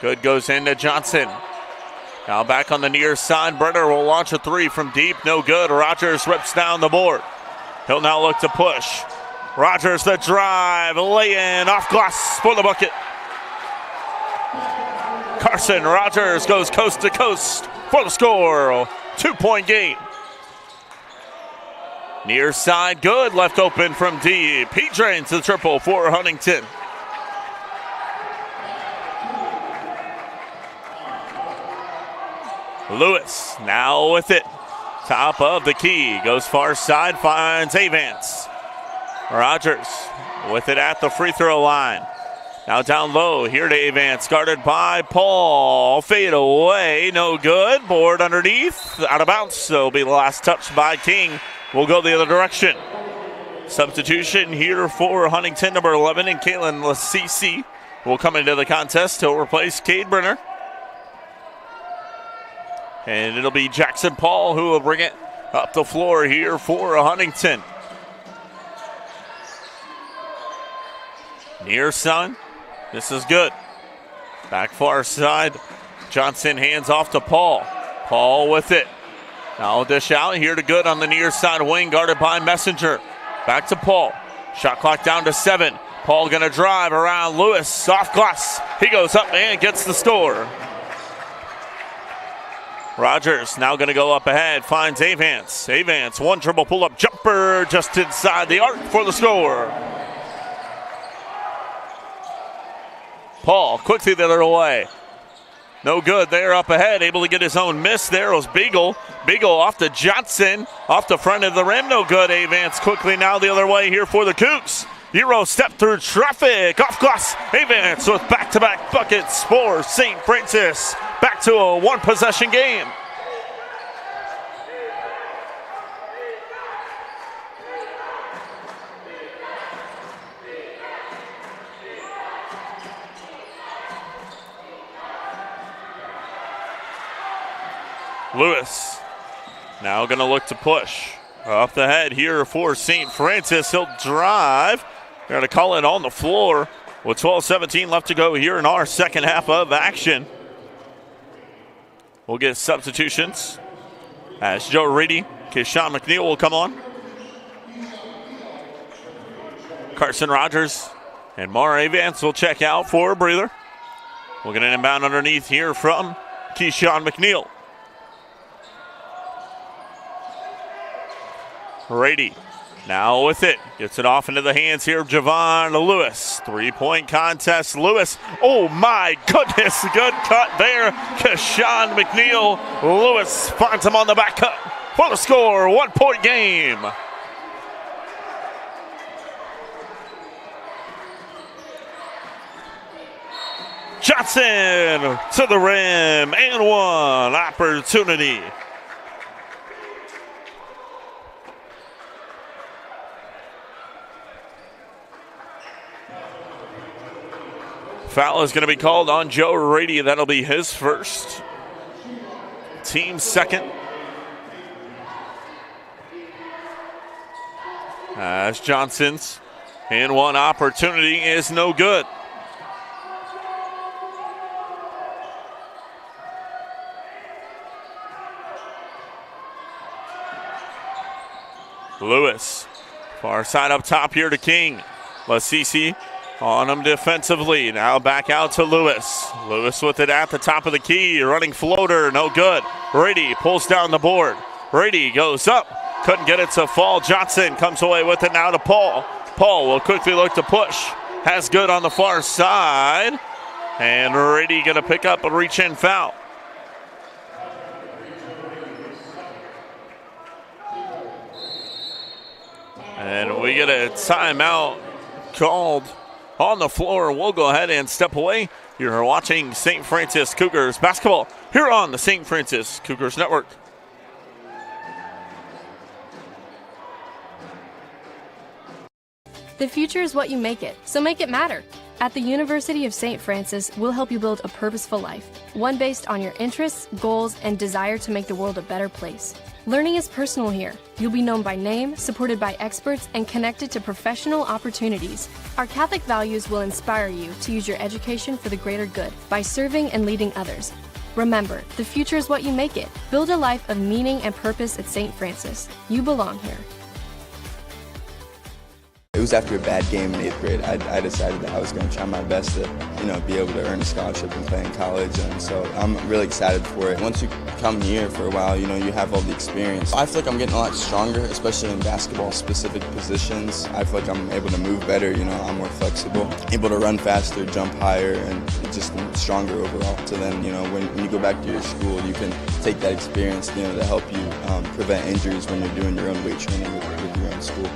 Good goes into Johnson. Now back on the near side. Brenner will launch a three from deep. No good. Rogers rips down the board. He'll now look to push. Rogers the drive. Lay in off glass for the bucket. Carson Rogers goes coast to coast for the score. 2-point game. Near side, Good, left open from deep. He drains the triple for Huntington. Lewis now with it. Top of the key, goes far side, finds Avance. Rogers with it at the free throw line. Now down low, here to Avance, guarded by Paul. Fade away, no good. Board underneath, out of bounds. So it'll be the last touch by King. We'll go the other direction. Substitution here for Huntington, number 11, and Caitlin Lassisi will come into the contest. He'll replace Cade Brenner. And it'll be Jackson Paul who will bring it up the floor here for Huntington. Near side, this is Good. Back far side, Johnson hands off to Paul. Paul with it. Now dish out here to Good on the near side wing, guarded by Messenger. Back to Paul. Shot clock down to 7. Paul gonna drive around Lewis, off glass. He goes up and gets the score. Rogers now gonna go up ahead, finds Avance. Avance, one dribble pull-up jumper just inside the arc for the score. Paul quickly the other way. No good there up ahead. Able to get his own miss there was Beagle. Beagle off to Johnson. Off the front of the rim. No good. Avance quickly now the other way here for the Cougs. Euro step through traffic. Off glass. Avance with back-to-back buckets for St. Francis. Back to a one-possession game. Lewis now going to look to push. Off the head here for St. Francis. He'll drive. They're going to call it on the floor with 12:17 left to go here in our second half of action. We'll get substitutions as Joe Reedy, Keyshawn McNeil will come on. Carson Rogers and Mara Avance will check out for a breather. We'll get an inbound underneath here from Keyshawn McNeil. Rady now with it. Gets it off into the hands here of Javon Lewis. Three-point contest. Lewis. Oh my goodness. Good cut there. Keyshawn McNeil. Lewis finds him on the back cut for the score. 1 point game. Johnson to the rim and one opportunity. Foul is going to be called on Joe Rady. That'll be his first. Team second. As Johnson's and one opportunity is no good. Lewis, far side up top here to King. Lasisi on him defensively. Now back out to Lewis. Lewis with it at the top of the key. Running floater, no good. Rady pulls down the board. Rady goes up. Couldn't get it to fall. Johnson comes away with it now to Paul. Paul will quickly look to push. Has good on the far side. And Rady going to pick up a reach-in foul. And we get a timeout called on the floor. We'll go ahead and step away. You're watching St. Francis Cougars basketball here on the St. Francis Cougars Network. The future is what you make it, so make it matter. At the University of St. Francis, we'll help you build a purposeful life, one based on your interests, goals, and desire to make the world a better place. Learning is personal here. You'll be known by name, supported by experts, and connected to professional opportunities. Our Catholic values will inspire you to use your education for the greater good by serving and leading others. Remember, the future is what you make it. Build a life of meaning and purpose at St. Francis. You belong here. It was after a bad game in 8th grade. I decided that I was going to try my best to, be able to earn a scholarship and play in college. And so I'm really excited for it. Once you come here for a while, you have all the experience. I feel like I'm getting a lot stronger, especially in basketball-specific positions. I feel like I'm able to move better. I'm more flexible, able to run faster, jump higher, and just stronger overall. So then, when you go back to your school, you can take that experience, to help you prevent injuries when you're doing your own weight training with your own school.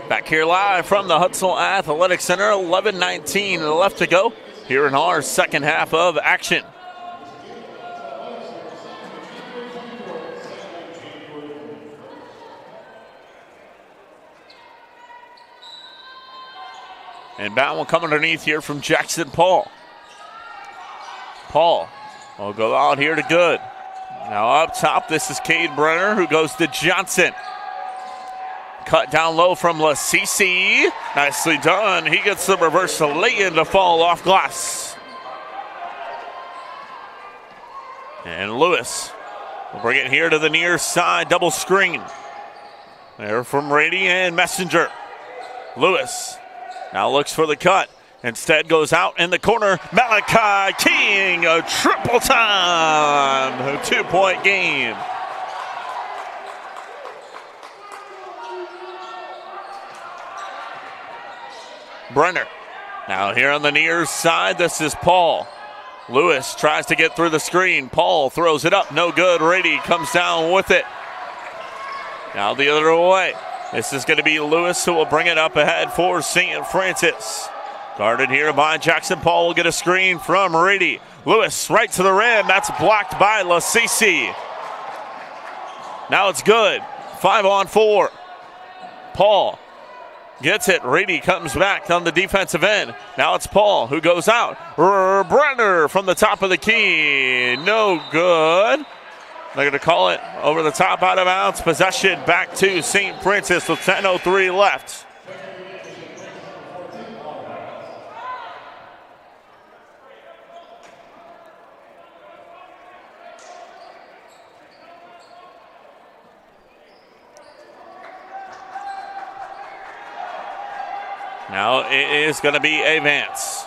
Back here live from the Huntsville Athletic Center, 11:19 left to go here in our second half of action. And Bound will come underneath here from Jackson Paul. Paul will go out here to Good. Now up top, this is Cade Brenner who goes to Johnson. Cut down low from Lasisi. Nicely done. He gets the reverse lay-in to fall off glass. And Lewis will bring it here to the near side. Double screen. There from Rady and Messenger. Lewis now looks for the cut. Instead goes out in the corner. Malachi King, a triple time. A 2-point game. Brenner. Now here on the near side, this is Paul. Lewis tries to get through the screen. Paul throws it up, no good. Rady comes down with it. Now the other way. This is going to be Lewis who will bring it up ahead for St. Francis. Guarded here by Jackson. Paul will get a screen from Rady. Lewis right to the rim. That's blocked by Lasisi. Now it's good. 5-on-4. Paul gets it. Rady comes back on the defensive end. Now it's Paul who goes out. Brenner from the top of the key. No good. They're going to call it over the top, out of bounds. Possession back to St. Francis with 10:03 left. Now it is going to be Avance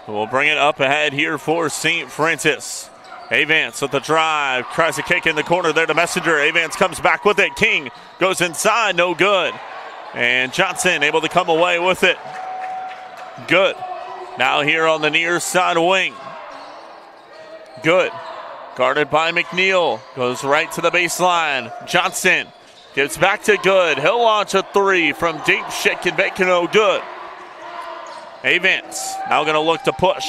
who will bring it up ahead here for St. Francis. Avance with the drive, tries a kick in the corner there to Messenger. Avance comes back with it. King goes inside, no good. And Johnson able to come away with it. Good. Now here on the near side wing. Good. Guarded by McNeil. Goes right to the baseline. Johnson gives back to Good. He'll launch a three from deep. Shake and bake, no good. Avance now going to look to push.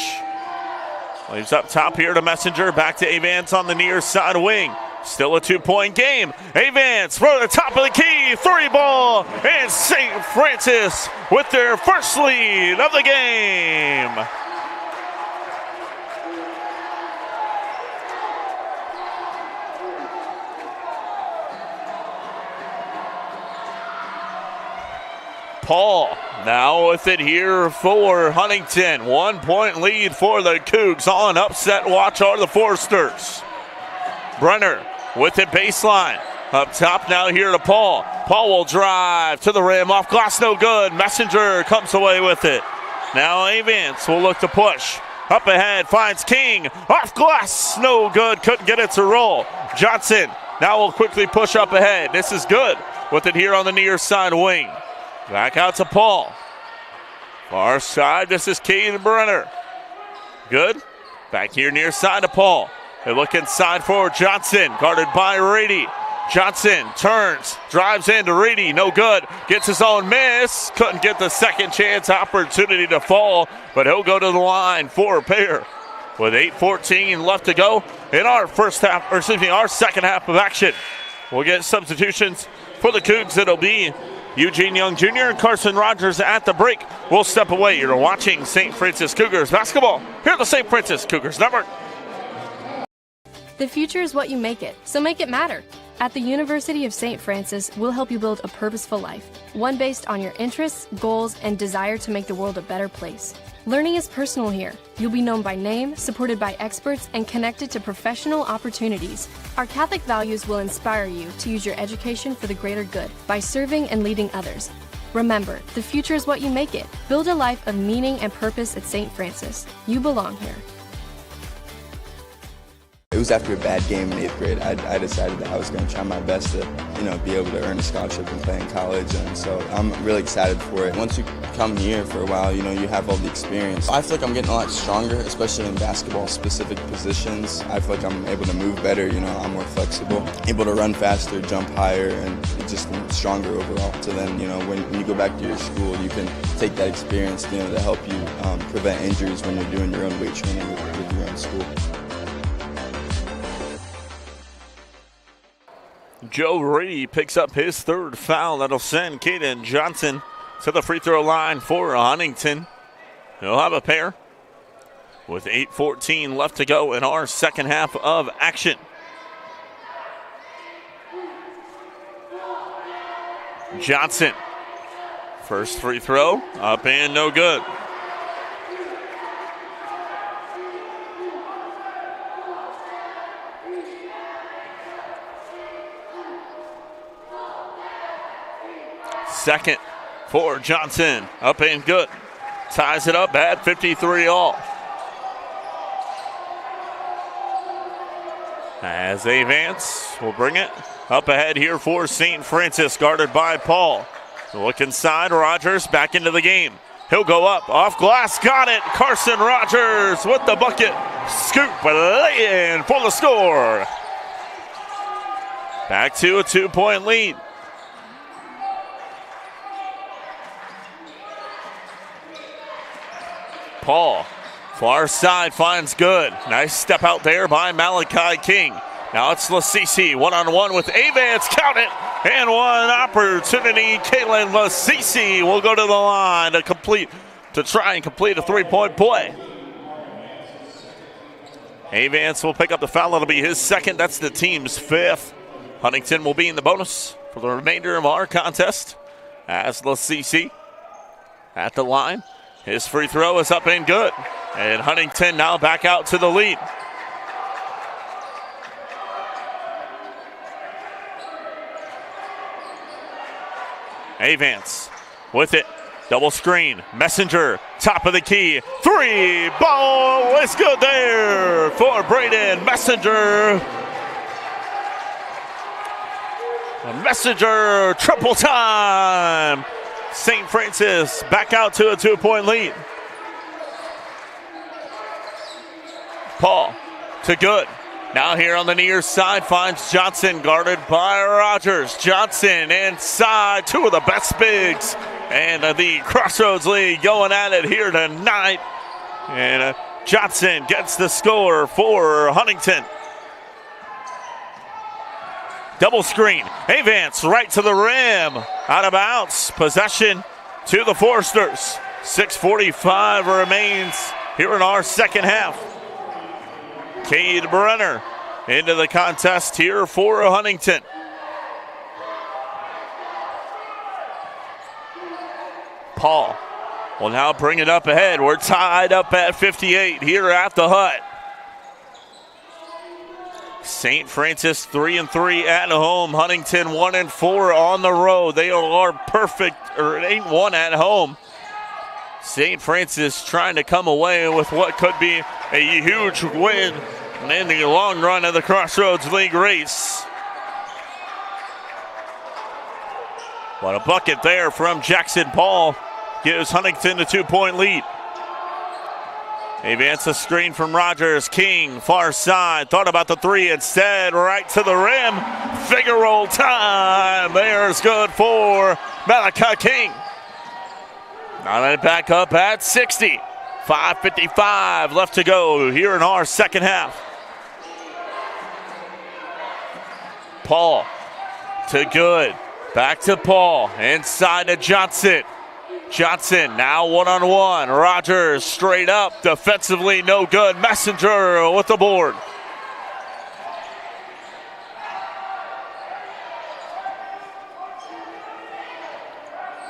Leaves up top here to Messenger. Back to Avance on the near side wing. Still a 2-point game. Avance from the top of the key. 3-ball. And St. Francis with their first lead of the game. Paul now with it here for Huntington. 1-point lead for the Cougs. On upset watch are the Forsters. Brenner with it baseline. Up top now here to Paul. Paul will drive to the rim. Off glass, no good. Messenger comes away with it. Now Avance will look to push. Up ahead, finds King. Off glass, no good. Couldn't get it to roll. Johnson now will quickly push up ahead. This is Good with it here on the near side wing. Back out to Paul. Far side, this is Caden Brenner. Good. Back here near side to Paul. They look inside for Johnson, guarded by Rady. Johnson turns, drives into Rady, no good. Gets his own miss. Couldn't get the second chance opportunity to fall, but he'll go to the line for a pair. With 8:14 left to go in our our second half of action. We'll get substitutions for the Cougs. It'll be Eugene Young Jr. and Carson Rogers at the break. We'll step away. You're watching St. Francis Cougars basketball here at the St. Francis Cougars Network. The future is what you make it, so make it matter. At the University of St. Francis, we'll help you build a purposeful life, one based on your interests, goals, and desire to make the world a better place. Learning is personal here. You'll be known by name, supported by experts, and connected to professional opportunities. Our Catholic values will inspire you to use your education for the greater good by serving and leading others. Remember, the future is what you make it. Build a life of meaning and purpose at St. Francis. You belong here. It was after a bad game in 8th grade. I decided that I was going to try my best to, be able to earn a scholarship and play in college. And so I'm really excited for it. Once you come here for a while, you have all the experience. I feel like I'm getting a lot stronger, especially in basketball-specific positions. I feel like I'm able to move better. I'm more flexible, able to run faster, jump higher, and just stronger overall. So then, when you go back to your school, you can take that experience, to help you prevent injuries when you're doing your own weight training with your own school. Joe Rady picks up his third foul. That'll send Caden Johnson to the free throw line for Huntington. He'll have a pair with 8:14 left to go in our second half of action. Johnson, first free throw, up and no good. Second for Johnson, up and good. Ties it up at 53 all. As Avance will bring it up ahead here for St. Francis, guarded by Paul. Look inside, Rogers back into the game. He'll go up, off glass, got it. Carson Rogers with the bucket. Scoop, lay in for the score. Back to a 2-point lead. Paul, far side, finds good. Nice step out there by Malachi King. Now it's Lasisi, one-on-one with Avance, count it, and one opportunity. Kalen Lasisi will go to the line to try and complete a 3-point play. Avance will pick up the foul. It'll be his second. That's the team's fifth. Huntington will be in the bonus for the remainder of our contest as Lasisi at the line. His free throw is up and good. And Huntington now back out to the lead. Avance with it. Double screen. Messenger, top of the key. Three. Ball is good there for Braden Messenger. Messenger, triple time. St. Francis back out to a 2-point lead. Paul to good. Now here on the near side finds Johnson, guarded by Rogers. Johnson inside, two of the best bigs. And the Crossroads League going at it here tonight. And Johnson gets the score for Huntington. Double screen. Avance right to the rim. Out of bounds. Possession to the Forsters. 6:45 remains here in our second half. Cade Brenner into the contest here for Huntington. Paul will now bring it up ahead. We're tied up at 58 here at the Hut. St. Francis 3-3 at home. Huntington 1-4 on the road. They are perfect, or 8-1 at home. St. Francis trying to come away with what could be a huge win in the long run of the Crossroads League race. What a bucket there from Jackson Paul gives Huntington a 2-point lead. Advance a screen from Rogers. King, far side, thought about the three instead, right to the rim. Figure roll time. There's good for Malachi King. Now let it back up at 60. 5:55 left to go here in our second half. Paul to good. Back to Paul. Inside to Johnson. Johnson now one-on-one. Rogers straight up. Defensively no good. Messenger with the board.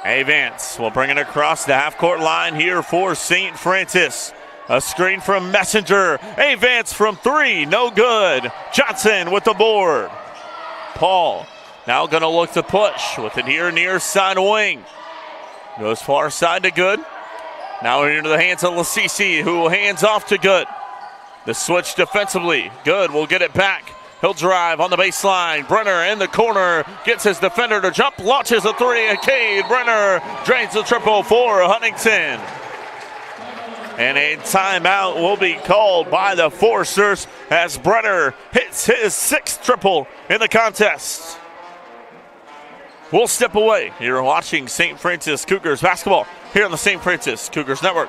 Avance will bring it across the half-court line here for St. Francis. A screen from Messenger. Avance from three. No good. Johnson with the board. Paul now going to look to push with it here near side wing. Goes far side to good. Now into the hands of Lasisi, who hands off to Good. The switch defensively. Good will get it back. He'll drive on the baseline. Brenner in the corner. Gets his defender to jump. Launches a three. And Cade Brenner drains the triple for Huntington. And a timeout will be called by the Forsters as Brenner hits his sixth triple in the contest. We'll step away. You're watching St. Francis Cougars basketball here on the St. Francis Cougars Network.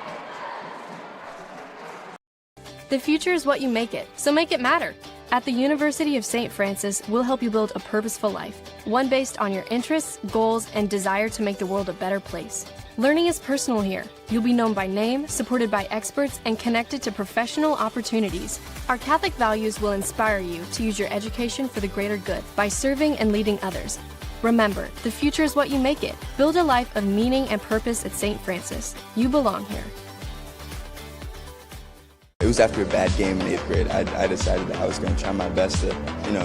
The future is what you make it, so make it matter. At the University of St. Francis, we'll help you build a purposeful life, one based on your interests, goals, and desire to make the world a better place. Learning is personal here. You'll be known by name, supported by experts, and connected to professional opportunities. Our Catholic values will inspire you to use your education for the greater good by serving and leading others. Remember, the future is what you make it. Build a life of meaning and purpose at St. Francis. You belong here. It was after a bad game in 8th grade. I decided that I was going to try my best to,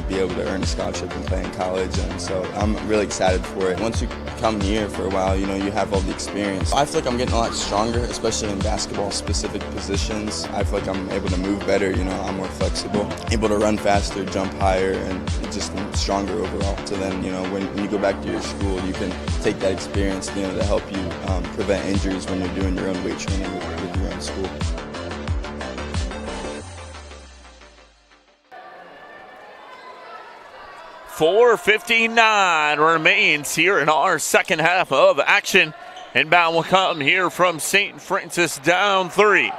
be able to earn a scholarship and play in college. And so I'm really excited for it. Once you come here for a while, you have all the experience. I feel like I'm getting a lot stronger, especially in basketball-specific positions. I feel like I'm able to move better. I'm more flexible, able to run faster, jump higher, and just stronger overall. So then, when you go back to your school, you can take that experience, to help you prevent injuries when you're doing your own weight training with your own school. .4:59 remains here in our second half of action. Inbound will come here from St. Francis, down 3.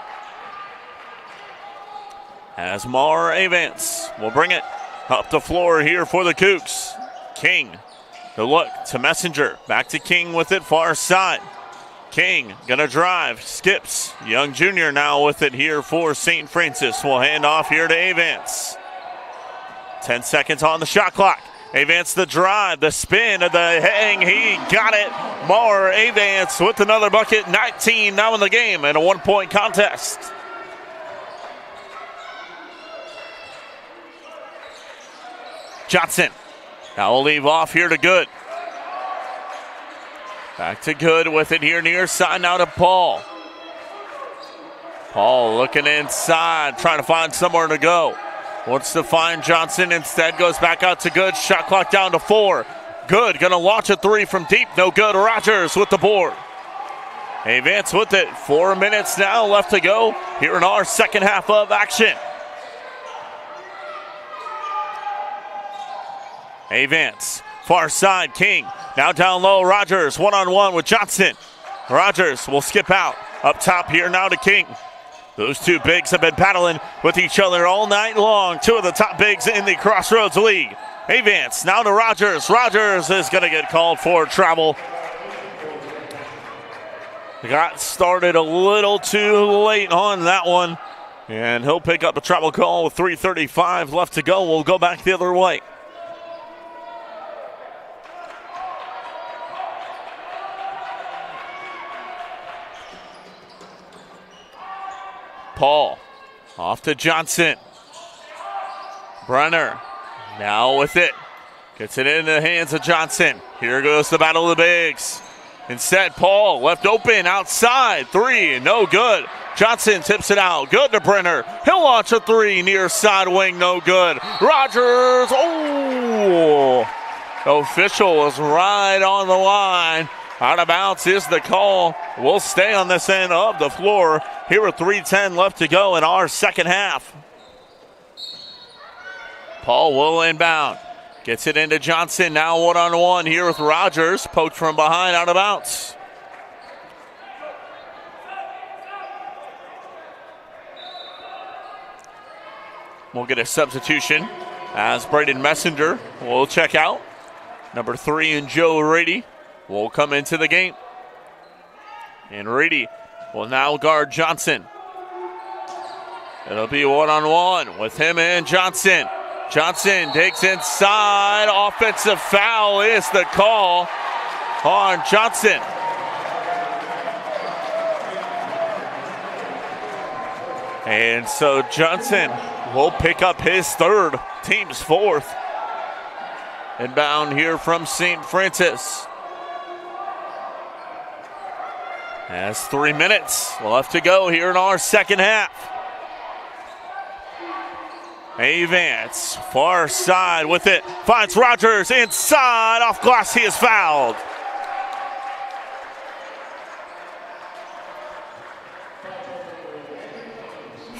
As Mar Evans will bring it up the floor here for the Cougs. King, the look to Messenger. Back to King with it, far side. King gonna drive, skips. Young Jr. now with it here for St. Francis. Will hand off here to Evans. 10 seconds on the shot clock. Avance the drive, the spin, the hang, he got it. Mar Avance with another bucket, 19 now in the game, and a 1-point contest. Johnson, now will leave off here to Good. Back to Good with it here near side, now to Paul. Paul looking inside, trying to find somewhere to go. Wants to find Johnson, instead goes back out to Good. Shot clock down to 4. Good, gonna launch a 3 from deep, no good. Rogers with the board. Avance with it, 4 minutes now left to go here in our second half of action. Avance, far side, King. Now down low, Rogers, one-on-one with Johnson. Rogers will skip out. Up top here now to King. Those two bigs have been battling with each other all night long. Two of the top bigs in the Crossroads League. Avance now to Rogers. Rogers is going to get called for travel. Got started a little too late on that one. And he'll pick up a travel call with 3:35 left to go. We'll go back the other way. Paul off to Johnson. Brenner now with it. Gets it into the hands of Johnson. Here goes the battle of the bigs. Instead, Paul left open outside. 3, no good. Johnson tips it out. Good to Brenner. He'll launch a 3 near side wing, no good. Rogers, oh! Official was right on the line. Out of bounds is the call. We'll stay on this end of the floor. Here with 3:10 left to go in our second half. Paul will inbound. Gets it into Johnson. Now one-on-one here with Rogers. Poked from behind, out of bounds. We'll get a substitution as Braden Messenger will check out. Number 3 and Joe Rady will come into the game. And Rady will now guard Johnson. It'll be one-on-one with him and Johnson. Johnson digs inside. Offensive foul is the call on Johnson. And so Johnson will pick up his 3rd, team's 4th. Inbound here from St. Francis. As 3 minutes left to go here in our second half. Avance, far side with it. Finds Rogers inside, off glass, he is fouled.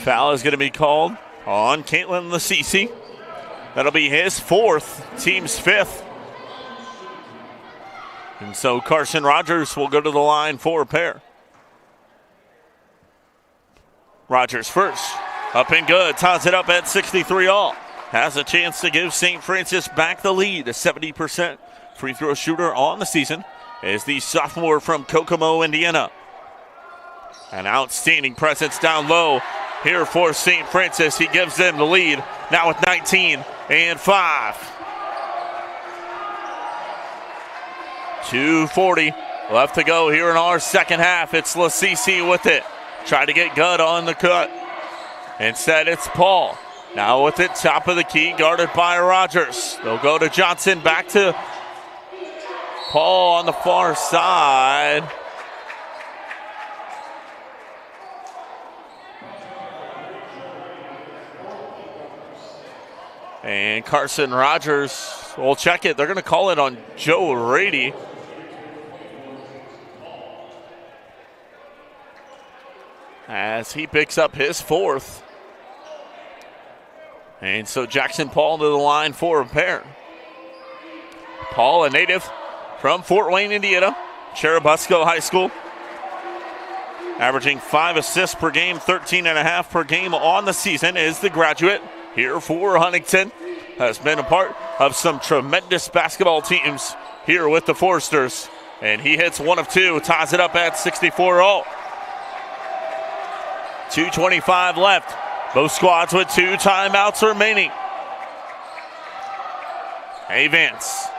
Foul is going to be called on Caitlin Lasisi. That'll be his 4th, team's 5th. And so Carson Rogers will go to the line for a pair. Rogers first. Up and good. Ties it up at 63 all. Has a chance to give St. Francis back the lead. A 70% free throw shooter on the season is the sophomore from Kokomo, Indiana. An outstanding presence down low here for St. Francis. He gives them the lead now with 19 and 5. 2:40 left to go here in our second half. It's Lasisi with it. Try to get Good on the cut. Instead, it's Paul. Now with it, top of the key, guarded by Rogers. They'll go to Johnson, back to Paul on the far side. And Carson Rogers will check it. They're going to call it on Joe Rady. As he picks up his fourth. And so Jackson Paul to the line for repair. Paul, a native from Fort Wayne, Indiana, Cherubusco High School. Averaging 5 assists per game, 13.5 per game on the season, is the graduate here for Huntington. Has been a part of some tremendous basketball teams here with the Foresters. And he hits 1 of 2, ties it up at 64 all. 2:25 left. Both squads with 2 timeouts remaining. Vance.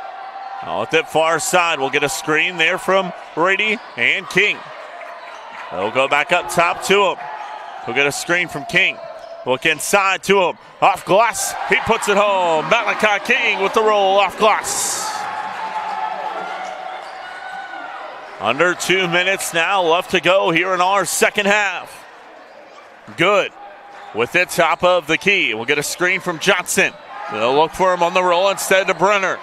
At that far side, we'll get a screen there from Rady and King. They'll go back up top to him. We'll get a screen from King. Look inside to him. Off glass. He puts it home. Malachi King with the roll off glass. Under 2 minutes now left to go here in our second half. Good. With it, top of the key. We'll get a screen from Johnson. They'll look for him on the roll instead of Brenner.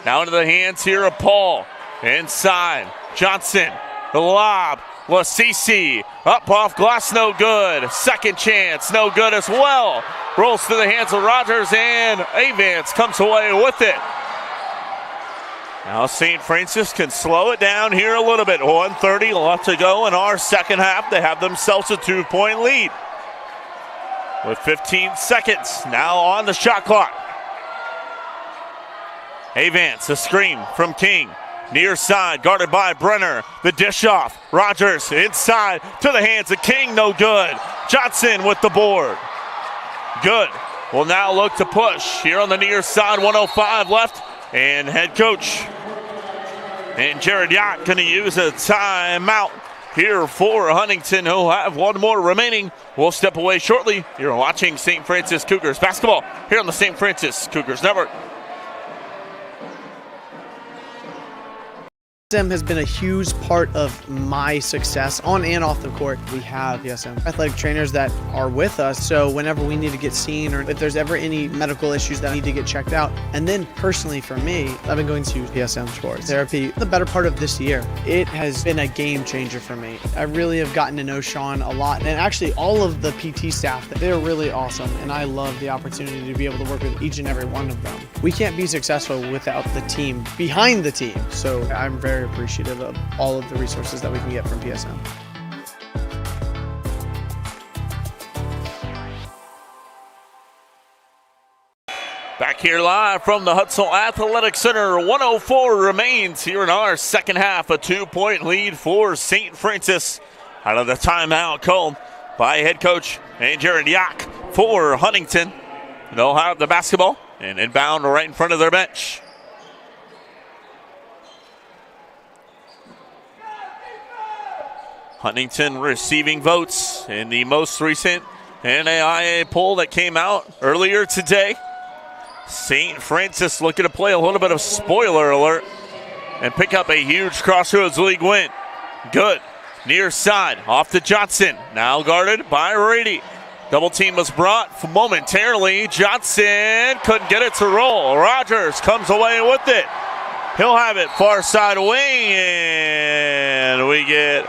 Now into the hands here of Paul. Inside. Johnson. The lob. Lasisi. Up off glass. No good. Second chance. No good as well. Rolls to the hands of Rogers, and Vance comes away with it. Now St. Francis can slow it down here a little bit. 1:30 left to go in our second half. They have themselves a 2-point lead. With 15 seconds now on the shot clock. Vance, a screen from King. Near side, guarded by Brenner. The dish off. Rogers inside to the hands of King. No good. Johnson with the board. Good. Will now look to push here on the near side. 1:05 left. And head coach and Jared Yacht going to use a timeout here for Huntington, who'll have 1 more remaining. We'll step away shortly. You're watching St. Francis Cougars basketball here on the St. Francis Cougars Network. PSM has been a huge part of my success on and off the court. We have PSM athletic trainers that are with us, so whenever we need to get seen or if there's ever any medical issues that need to get checked out. And then personally for me, I've been going to PSM Sports Therapy the better part of this year. It has been a game changer for me. I really have gotten to know Sean a lot, and actually all of the PT staff, they're really awesome, and I love the opportunity to be able to work with each and every one of them. We can't be successful without the team behind the team, so I'm very appreciative of all of the resources that we can get from PSM. Back here live from the Huntsville Athletic Center. 1:04 remains here in our second half. A 2-point lead for St. Francis. Out of the timeout called by head coach and Jared Yacht for Huntington. They'll have the basketball and inbound right in front of their bench. Huntington receiving votes in the most recent NAIA poll that came out earlier today. St. Francis looking to play a little bit of spoiler alert and pick up a huge Crossroads League win. Good. Near side, off to Johnson. Now guarded by Rady. Double team was brought momentarily. Johnson couldn't get it to roll. Rogers comes away with it. He'll have it far side wing, and we get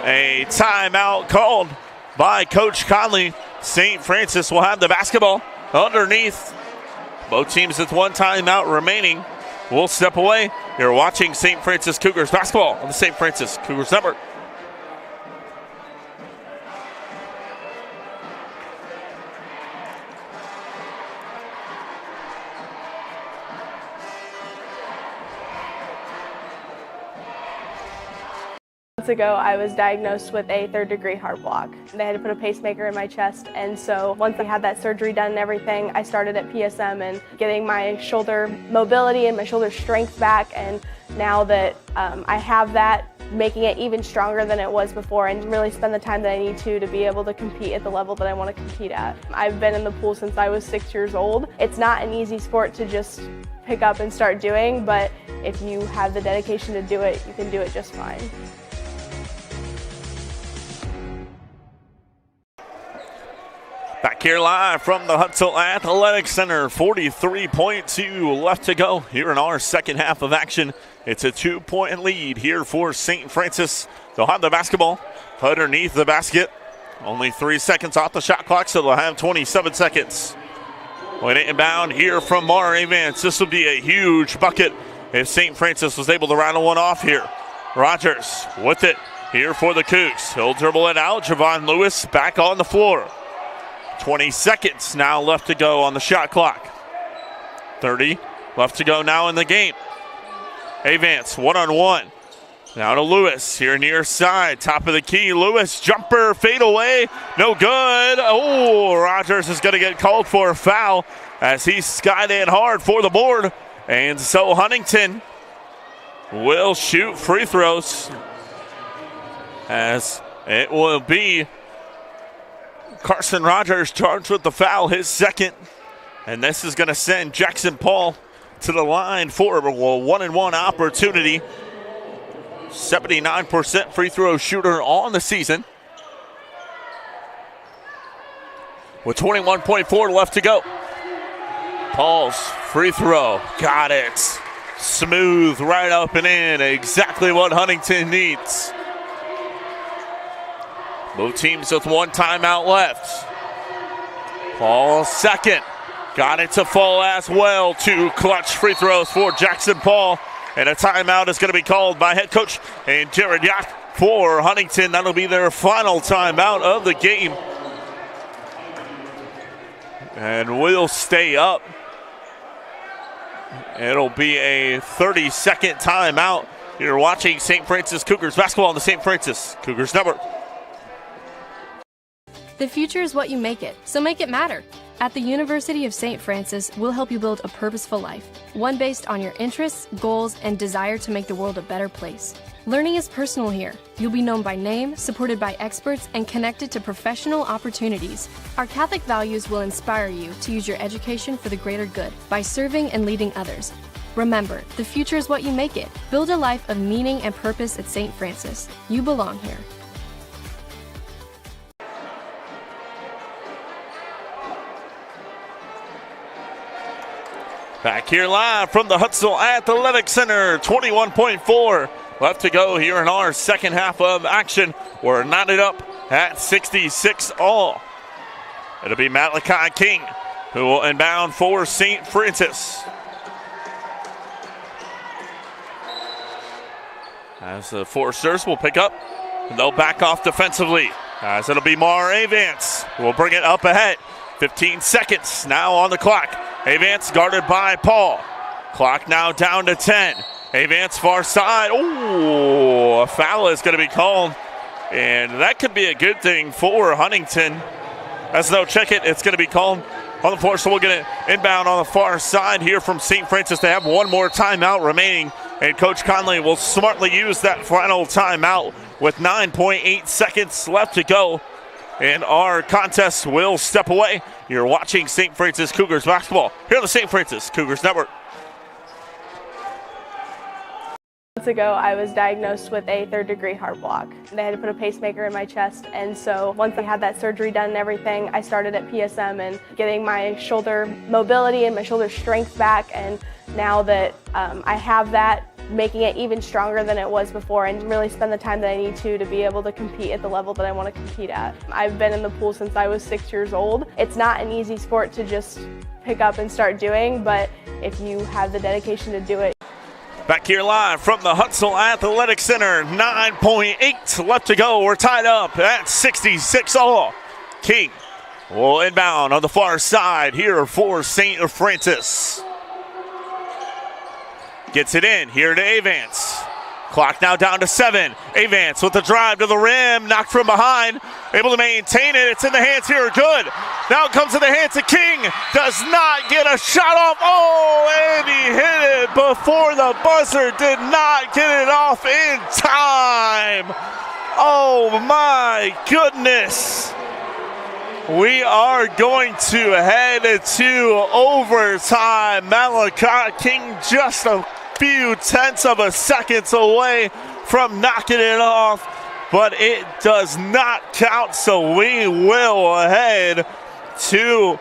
a timeout called by Coach Conley. St. Francis will have the basketball underneath. Both teams with 1 timeout remaining. We'll step away. You're watching St. Francis Cougars basketball on the St. Francis Cougars Network. Ago, I was diagnosed with a 3rd-degree heart block. They had to put a pacemaker in my chest, and so once I had that surgery done and everything, I started at PSM and getting my shoulder mobility and my shoulder strength back. And now that I have that, making it even stronger than it was before and really spend the time that I need to be able to compete at the level that I want to compete at. I've been in the pool since I was 6 years old. It's not an easy sport to just pick up and start doing, but if you have the dedication to do it, you can do it just fine. Back here live from the Huntsville Athletic Center, 43.2 left to go here in our second half of action. It's a 2-point lead here for St. Francis. They'll have the basketball underneath the basket. Only 3 seconds off the shot clock, so they'll have 27 seconds. When it inbound here from Mara Evans, this will be a huge bucket if St. Francis was able to rattle one off here. Rogers with it here for the Cougs. He'll dribble it out. Javon Lewis back on the floor. 20 seconds now left to go on the shot clock. 30 left to go now in the game. Avance one-on-one. Now to Lewis here near side. Top of the key. Lewis jumper fade away. No good. Oh, Rogers is going to get called for a foul as he skied in hard for the board. And so Huntington will shoot free throws as it will be Carson Rogers charged with the foul, his second. And this is going to send Jackson Paul to the line for a 1-and-1 opportunity. 79% free throw shooter on the season. With 21.4 left to go. Paul's free throw, got it. Smooth right up and in, exactly what Huntington needs. Both teams with one timeout left. Paul second. Got it to fall as well. 2 clutch free throws for Jackson Paul. And a timeout is going to be called by head coach and Jared Yack for Huntington. That'll be their final timeout of the game. And we'll stay up. It'll be a 30-second timeout. You're watching St. Francis Cougars basketball on the St. Francis Cougars Network. The future is what you make it, so make it matter. At the University of St. Francis, we'll help you build a purposeful life, one based on your interests, goals, and desire to make the world a better place. Learning is personal here. You'll be known by name, supported by experts, and connected to professional opportunities. Our Catholic values will inspire you to use your education for the greater good by serving and leading others. Remember, the future is what you make it. Build a life of meaning and purpose at St. Francis. You belong here. Back here live from the Huntsville Athletic Center, 21.4 left to go here in our second half of action. We're knotted up at 66 all. It'll be Malachi King who will inbound for St. Francis. As the Foresters will pick up, and they'll back off defensively. As it'll be Mar Avance who will bring it up ahead. 15 seconds now on the clock. Avance guarded by Paul. Clock now down to 10. Avance far side. Oh, a foul is going to be called. And that could be a good thing for Huntington. As they'll check it, it's going to be called on the floor. So we'll get it inbound on the far side here from St. Francis. They have one more timeout remaining. And Coach Conley will smartly use that final timeout with 9.8 seconds left to go. And our contest will step away. You're watching St. Francis Cougars basketball here on the St. Francis Cougars Network. Months ago, I was diagnosed with a 3rd-degree heart block. They had to put a pacemaker in my chest, and so once I had that surgery done and everything, I started at PSM and getting my shoulder mobility and my shoulder strength back, and now that I have that, making it even stronger than it was before and really spend the time that I need to be able to compete at the level that I want to compete at. I've been in the pool since I was 6 years old. It's not an easy sport to just pick up and start doing, but if you have the dedication to do it. Back here live from the Huntsville Athletic Center, 9.8 left to go. We're tied up at 66 all. King will inbound on the far side here for St. Francis. Gets it in here to Avance. Clock now down to 7. Avance with the drive to the rim, knocked from behind, able to maintain it. It's in the hands here, good. Now it comes to the hands of King, does not get a shot off. Oh, and he hit it before the buzzer, did not get it off in time. Oh my goodness. We are going to head to overtime. Malachi King just a few tenths of a seconds away from knocking it off, but it does not count, so we will head to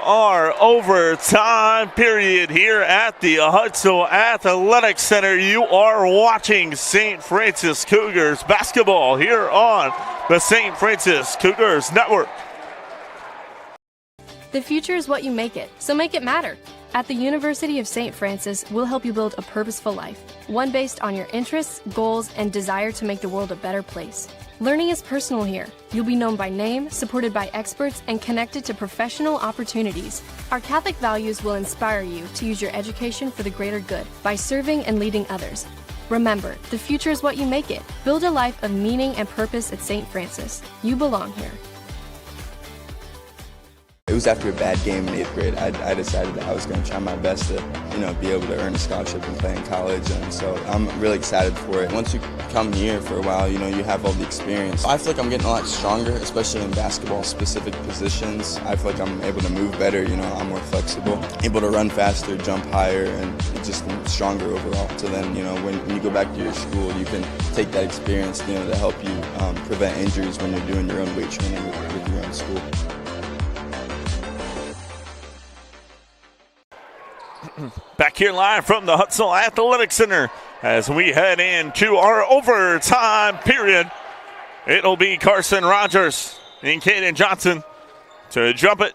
our overtime period here at the Huntsville Athletic Center. You are watching St. Francis Cougars basketball here on the St. Francis Cougars Network. The future is what you make it, so make it matter. At the University of St. Francis, we'll help you build a purposeful life, one based on your interests, goals, and desire to make the world a better place. Learning is personal here. You'll be known by name, supported by experts, and connected to professional opportunities. Our Catholic values will inspire you to use your education for the greater good by serving and leading others. Remember, the future is what you make it. Build a life of meaning and purpose at St. Francis. You belong here. It was after a bad game in 8th grade. I decided that I was going to try my best to, be able to earn a scholarship and play in college, and so I'm really excited for it. Once you come here for a while, you have all the experience. I feel like I'm getting a lot stronger, especially in basketball-specific positions. I feel like I'm able to move better, I'm more flexible, able to run faster, jump higher, and just stronger overall. So then, when you go back to your school, you can take that experience, to help you prevent injuries when you're doing your own weight training with your own school. Back here live from the Huntsville Athletic Center as we head into our overtime period. It'll be Carson Rogers and Caden Johnson to jump it.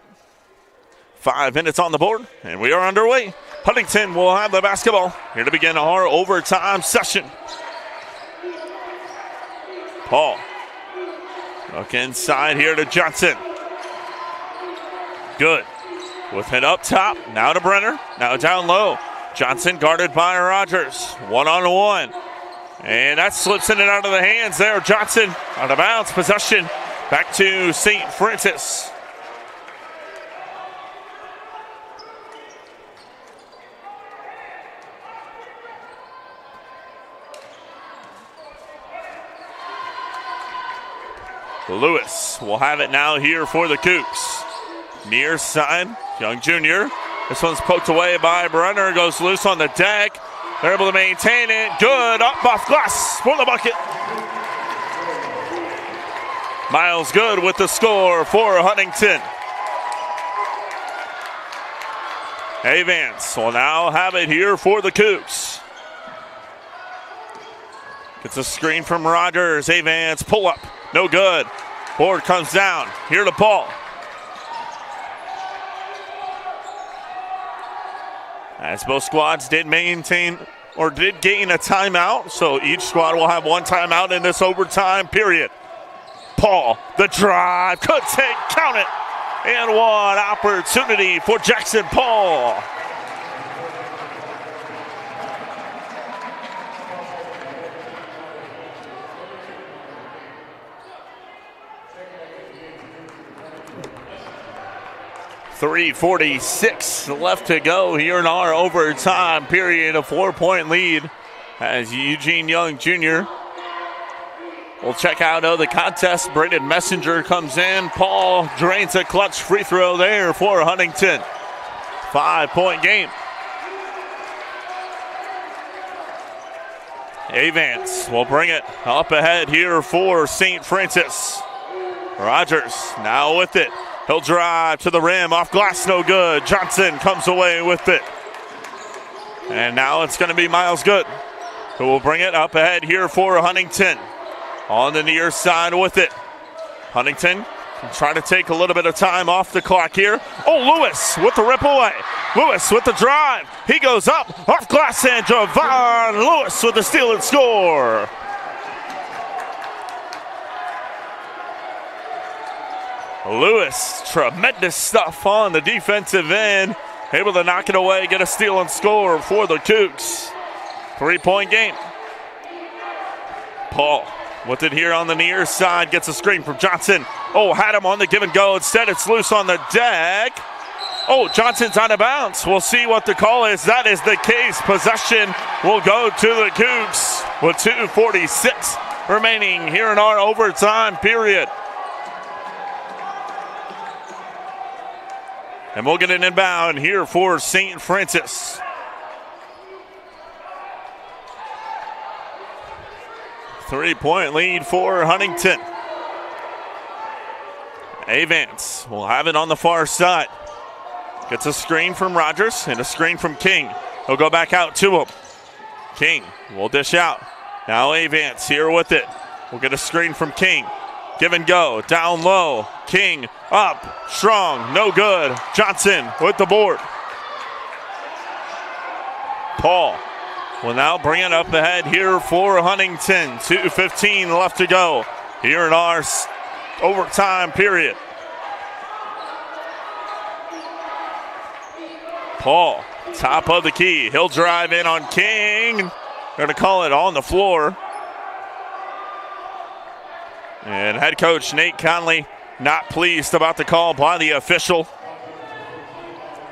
5 minutes on the board, and we are underway. Huntington will have the basketball here to begin our overtime session. Paul, look inside here to Johnson. Good. With it up top, now to Brenner, now down low. Johnson guarded by Rogers, one-on-one. And that slips in and out of the hands there. Johnson out of bounds, possession back to St. Francis. Lewis will have it now here for the Cougs. Near side, Young Jr. This one's poked away by Brenner. Goes loose on the deck. They're able to maintain it. Good. Up off glass for the bucket. Miles Good with the score for Huntington. Avance will now have it here for the Cougs. Gets a screen from Rogers. Avance pull up. No good. Board comes down. Here to Paul. As both squads did gain a timeout, so each squad will have one timeout in this overtime period. Paul, the drive, count it, and one opportunity for Jackson Paul. .346 left to go here in our overtime period. A 4-point lead as Eugene Young Jr. will check out of the contest. Braden Messenger comes in. Paul drains a clutch free throw there for Huntington. 5-point game. Avance will bring it up ahead here for St. Francis. Rogers now with it. He'll drive to the rim, off glass, no good. Johnson comes away with it. And now it's going to be Miles Good, who will bring it up ahead here for Huntington. On the near side with it. Huntington trying to take a little bit of time off the clock here. Oh, Lewis with the rip away. Lewis with the drive. He goes up, off glass, and Javon Lewis with the steal and score. Lewis, tremendous stuff on the defensive end. Able to knock it away, get a steal and score for the Cougs. 3-point game. Paul with it here on the near side, gets a screen from Johnson. Oh, had him on the give and go. Instead, it's loose on the deck. Oh, Johnson's out of bounds. We'll see what the call is. That is the case. Possession will go to the Cougs with 2:46 remaining here in our overtime period. And we'll get an inbound here for St. Francis. Three-point lead for Huntington. Avance will have it on the far side. Gets a screen from Rogers and a screen from King. He'll go back out to him. King will dish out. Now Avance here with it. We'll get a screen from King. Give and go, down low. King up, strong, no good. Johnson with the board. Paul will now bring it up ahead here for Huntington. 2:15 left to go here in our overtime period. Paul, top of the key. He'll drive in on King. Going to call it on the floor. And head coach Nate Conley not pleased about the call by the official,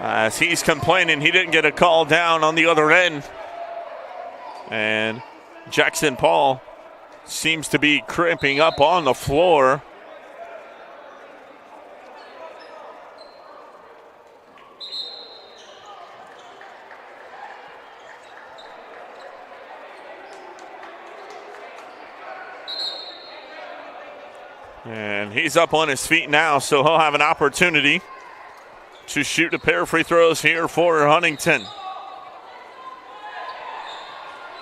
as he's complaining he didn't get a call down on the other end. And Jackson Paul seems to be crimping up on the floor. And he's up on his feet now, so he'll have an opportunity to shoot a pair of free throws here for Huntington.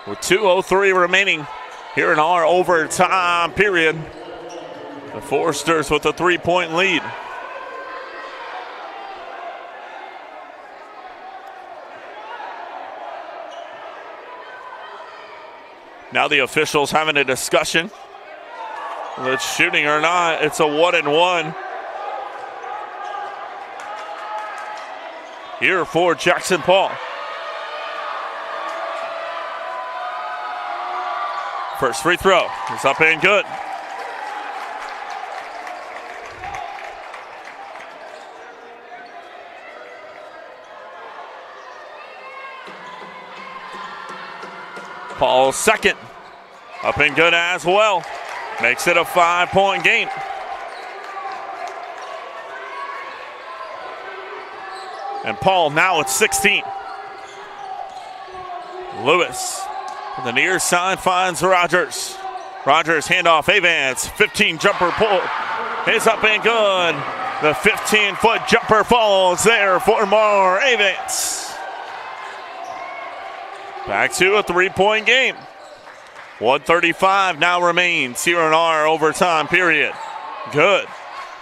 With 2:03 remaining here in our overtime period, the Foresters with a 3-point lead. Now the officials having a discussion. Whether it's shooting or not, it's a 1-and-1. Here for Jackson Paul. First free throw is up and good. Paul's second, up and good as well. Makes it a 5-point game. And Paul now at 16. Lewis on the near side finds Rogers. Rogers handoff, Avance, 15 jumper pull. It's up and good. The 15-foot jumper falls there for more Avance. Back to a 3-point game. 1:35 now remains here in our overtime period. Good.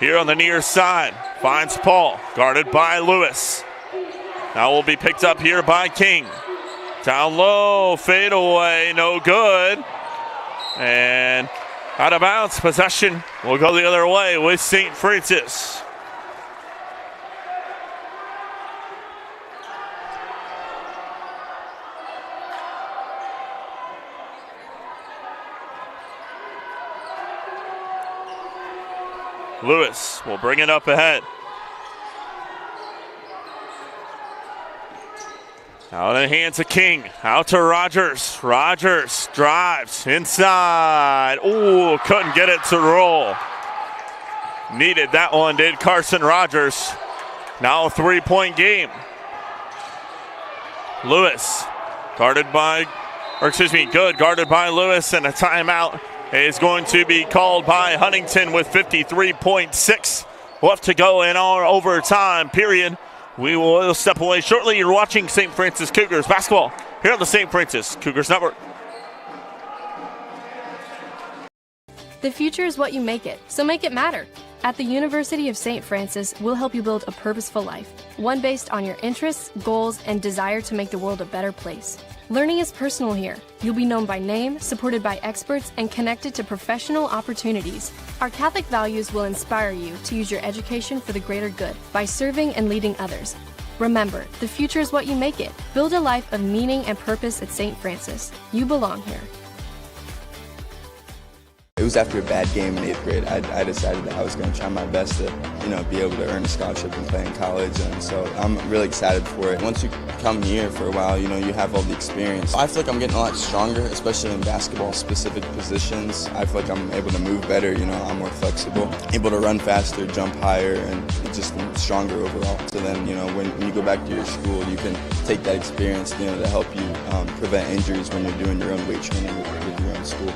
Here on the near side. Finds Paul. Guarded by Lewis. Now will be picked up here by King. Down low. Fade away. No good. And out of bounds. Possession will go the other way with St. Francis. Lewis will bring it up ahead. Out in the hands of King. Out to Rogers. Rogers drives inside. Ooh, couldn't get it to roll. Needed that one, did Carson Rogers. Now a 3-point game. Lewis guarded by Lewis, and a timeout is going to be called by Huntington with 53.6 left to go in our overtime period. We will step away shortly. You're watching St. Francis Cougars basketball here on the St. Francis Cougars Network. The future is what you make it, so make it matter. At the University of St. Francis, we'll help you build a purposeful life, one based on your interests, goals, and desire to make the world a better place. Learning is personal here. You'll be known by name, supported by experts, and connected to professional opportunities. Our Catholic values will inspire you to use your education for the greater good by serving and leading others. Remember, the future is what you make it. Build a life of meaning and purpose at St. Francis. You belong here. It was after a bad game in 8th grade. I decided that I was going to try my best to, be able to earn a scholarship and play in college. And so I'm really excited for it. Once you come here for a while, you have all the experience. I feel like I'm getting a lot stronger, especially in basketball-specific positions. I feel like I'm able to move better. I'm more flexible, able to run faster, jump higher, and just stronger overall. So then, when you go back to your school, you can take that experience, to help you prevent injuries when you're doing your own weight training with your own school.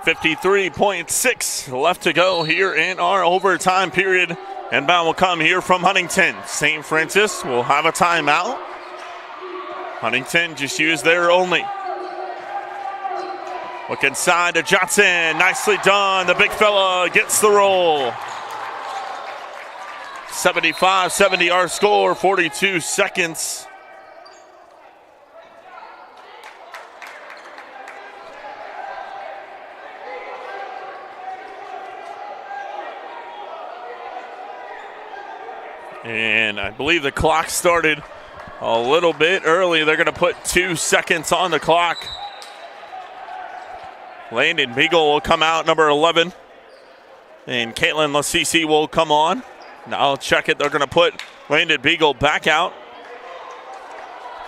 .6 left to go here in our overtime period. Inbound will come here from Huntington. St. Francis will have a timeout. Huntington just used their only. Look inside to Johnson. Nicely done. The big fella gets the roll. 75-70 our score, 42 seconds. And I believe the clock started a little bit early. They're going to put 2 seconds on the clock. Landon Beagle will come out, number 11. And Caitlin Lassisi will come on. Now I'll check it. They're going to put Landon Beagle back out.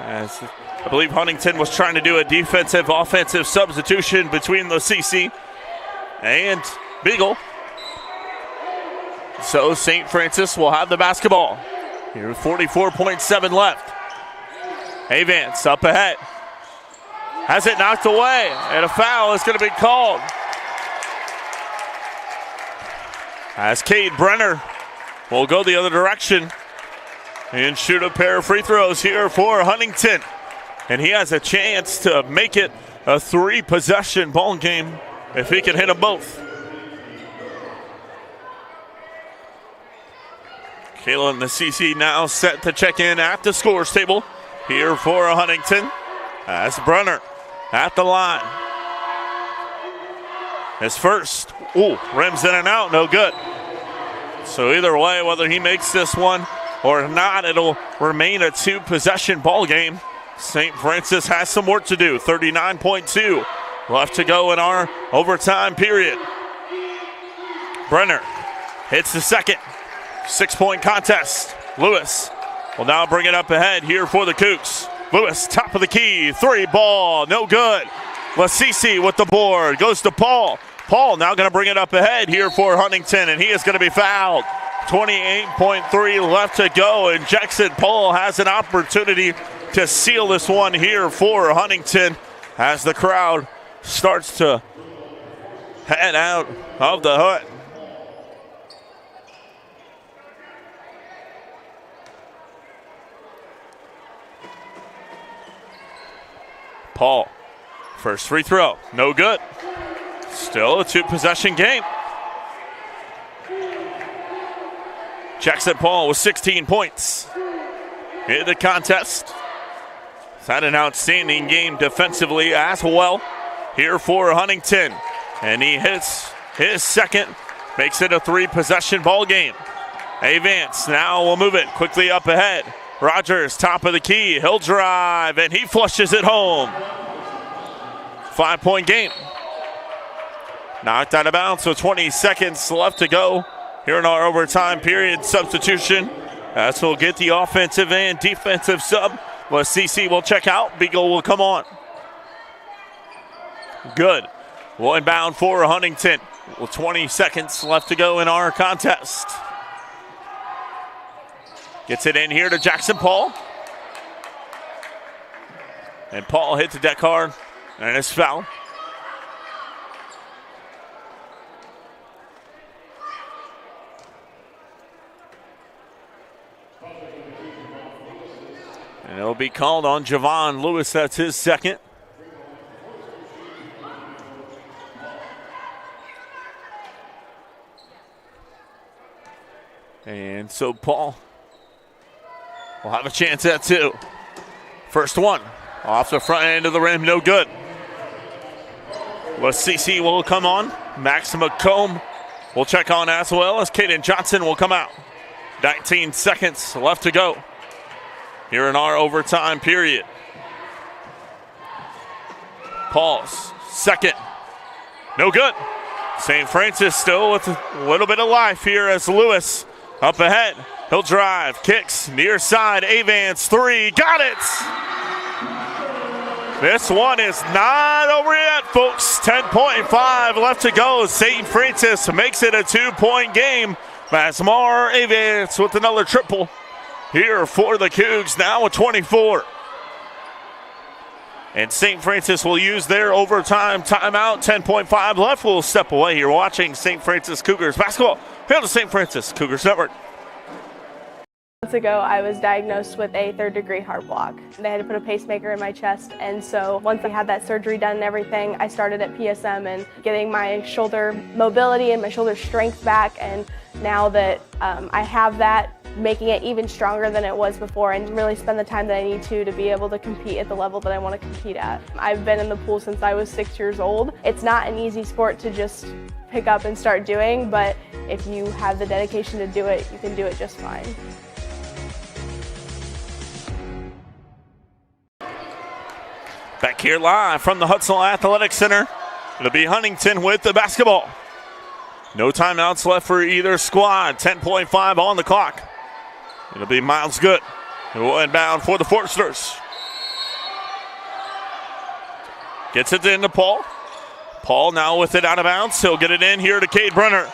As I believe Huntington was trying to do a defensive-offensive substitution between Lassisi and Beagle. So St. Francis will have the basketball. Here, 44.7 left. Avance up ahead. Has it knocked away, and a foul is going to be called. As Cade Brenner will go the other direction and shoot a pair of free throws here for Huntington. And he has a chance to make it a 3-possession ball game if he can hit them both. Kayla Nassisi now set to check in at the scores table here for Huntington. As Brunner at the line. His first, rims in and out, no good. So either way, whether he makes this one or not, it'll remain a 2-possession ball game. St. Francis has some work to do. 39.2 left to go in our overtime period. Brenner hits the second. 6-point contest. Lewis will now bring it up ahead here for the Cougs. Lewis, top of the key, 3 ball, no good. Lassisi with the board, goes to Paul. Paul now going to bring it up ahead here for Huntington, and he is going to be fouled. 28.3 left to go, and Jackson Paul has an opportunity to seal this one here for Huntington as the crowd starts to head out of the hut. Paul, first free throw, no good. Still a 2-possession game. Jackson Paul with 16 points in the contest. He's had an outstanding game defensively as well here for Huntington. And he hits his second, makes it a 3-possession ball game. Avance now will move it quickly up ahead. Rogers, top of the key, he'll drive, and he flushes it home. 5-point game. Knocked out of bounds, so 20 seconds left to go here in our overtime period. Substitution. As we'll get the offensive and defensive sub. CC will check out. Beagle will come on. Good. We'll inbound for Huntington. With 20 seconds left to go in our contest. Gets it in here to Jackson Paul. And Paul hits the deck hard. And it's foul. And it'll be called on Javon Lewis. That's his second. And so Paul will have a chance at 2. First one off the front end of the rim, no good. CC will come on. Max McComb will check on as well as Caden Johnson will come out. 19 seconds left to go here in our overtime period. Pause. Second. No good. St. Francis still with a little bit of life here as Lewis up ahead. He'll drive, kicks, near side, Avance, three, got it! This one is not over yet, folks. 10.5 left to go. St. Francis makes it a 2-point game. As Mar Avance with another triple here for the Cougs, now with 24. And St. Francis will use their overtime timeout. 10.5 left. We'll step away here watching St. Francis Cougars basketball here on the St. Francis Cougars Network. Months ago, I was diagnosed with a third-degree heart block. They had to put a pacemaker in my chest, and so once I had that surgery done and everything, I started at PSM and getting my shoulder mobility and my shoulder strength back, and now that I have that, making it even stronger than it was before and really spend the time that I need to be able to compete at the level that I want to compete at. I've been in the pool since I was 6 years old. It's not an easy sport to just pick up and start doing, but if you have the dedication to do it, you can do it just fine. Back here live from the Huntsville Athletic Center. It'll be Huntington with the basketball. No timeouts left for either squad. 10.5 on the clock. It'll be Miles Good who will inbound for the Forsters. Gets it into Paul. Paul now with it out of bounds. He'll get it in here to Cade Brenner.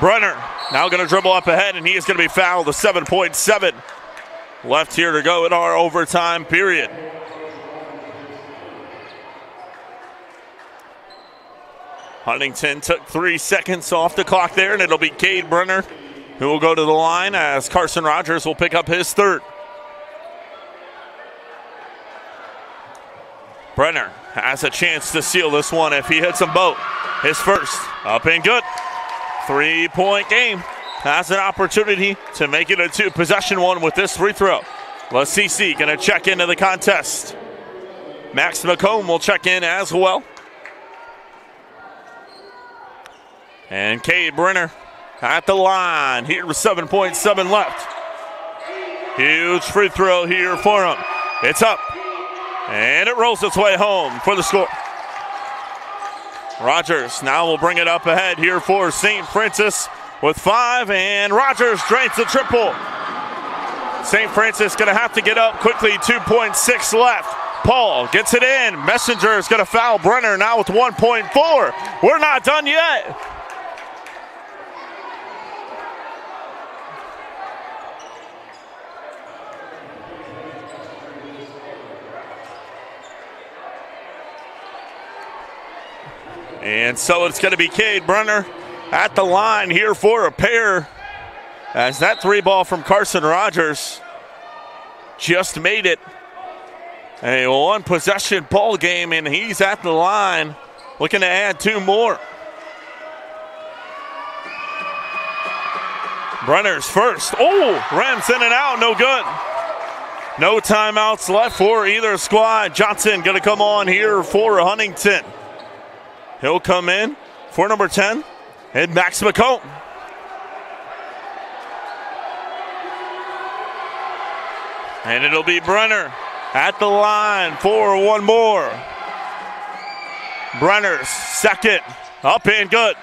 Brenner now going to dribble up ahead, and he is going to be fouled. The 7.7 left here to go in our overtime period. Huntington took 3 seconds off the clock there, and it'll be Cade Brenner who will go to the line as Carson Rogers will pick up his third. Brenner has a chance to seal this one if he hits them both. His first, up and good. 3-point game. Has an opportunity to make it a 2-possession one with this free throw. LaCC going to check into the contest. Max McComb will check in as well. And Cade Brenner at the line here with 7.7 left. Huge free throw here for him. It's up. And it rolls its way home for the score. Rogers now will bring it up ahead here for St. Francis with 5. And Rogers drains the triple. St. Francis going to have to get up quickly. 2.6 left. Paul gets it in. Messenger is going to foul Brenner now with 1.4. We're not done yet. And so it's going to be Cade Brenner at the line here for a pair, as that 3-ball from Carson Rogers just made it a 1-possession ball game, and he's at the line looking to add 2 more. Brenner's first. Oh, rams in and out, no good. No timeouts left for either squad. Johnson going to come on here for Huntington. He'll come in for number 10, and Max McComb. And it'll be Brenner at the line for 1 more. Brenner's second, up and good.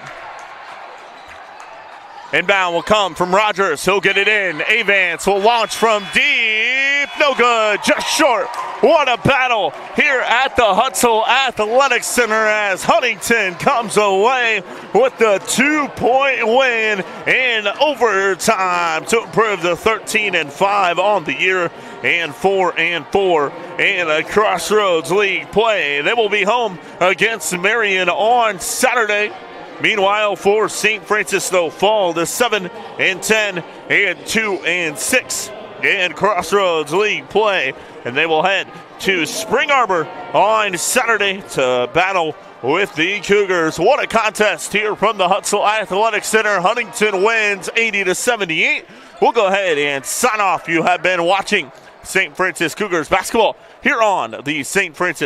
Inbound will come from Rogers. He'll get it in. Avance will launch from deep. No good, just short. What a battle here at the Huntsville Athletic Center as Huntington comes away with the 2-point win in overtime to improve the 13-5 on the year and 4-4 in a Crossroads League play. They will be home against Marion on Saturday. Meanwhile, for St. Francis, they'll fall to 7-10 and 2-6 in Crossroads League play. And they will head to Spring Arbor on Saturday to battle with the Cougars. What a contest here from the Huntsville Athletic Center. Huntington wins 80-78. We'll go ahead and sign off. You have been watching St. Francis Cougars basketball here on the St. Francis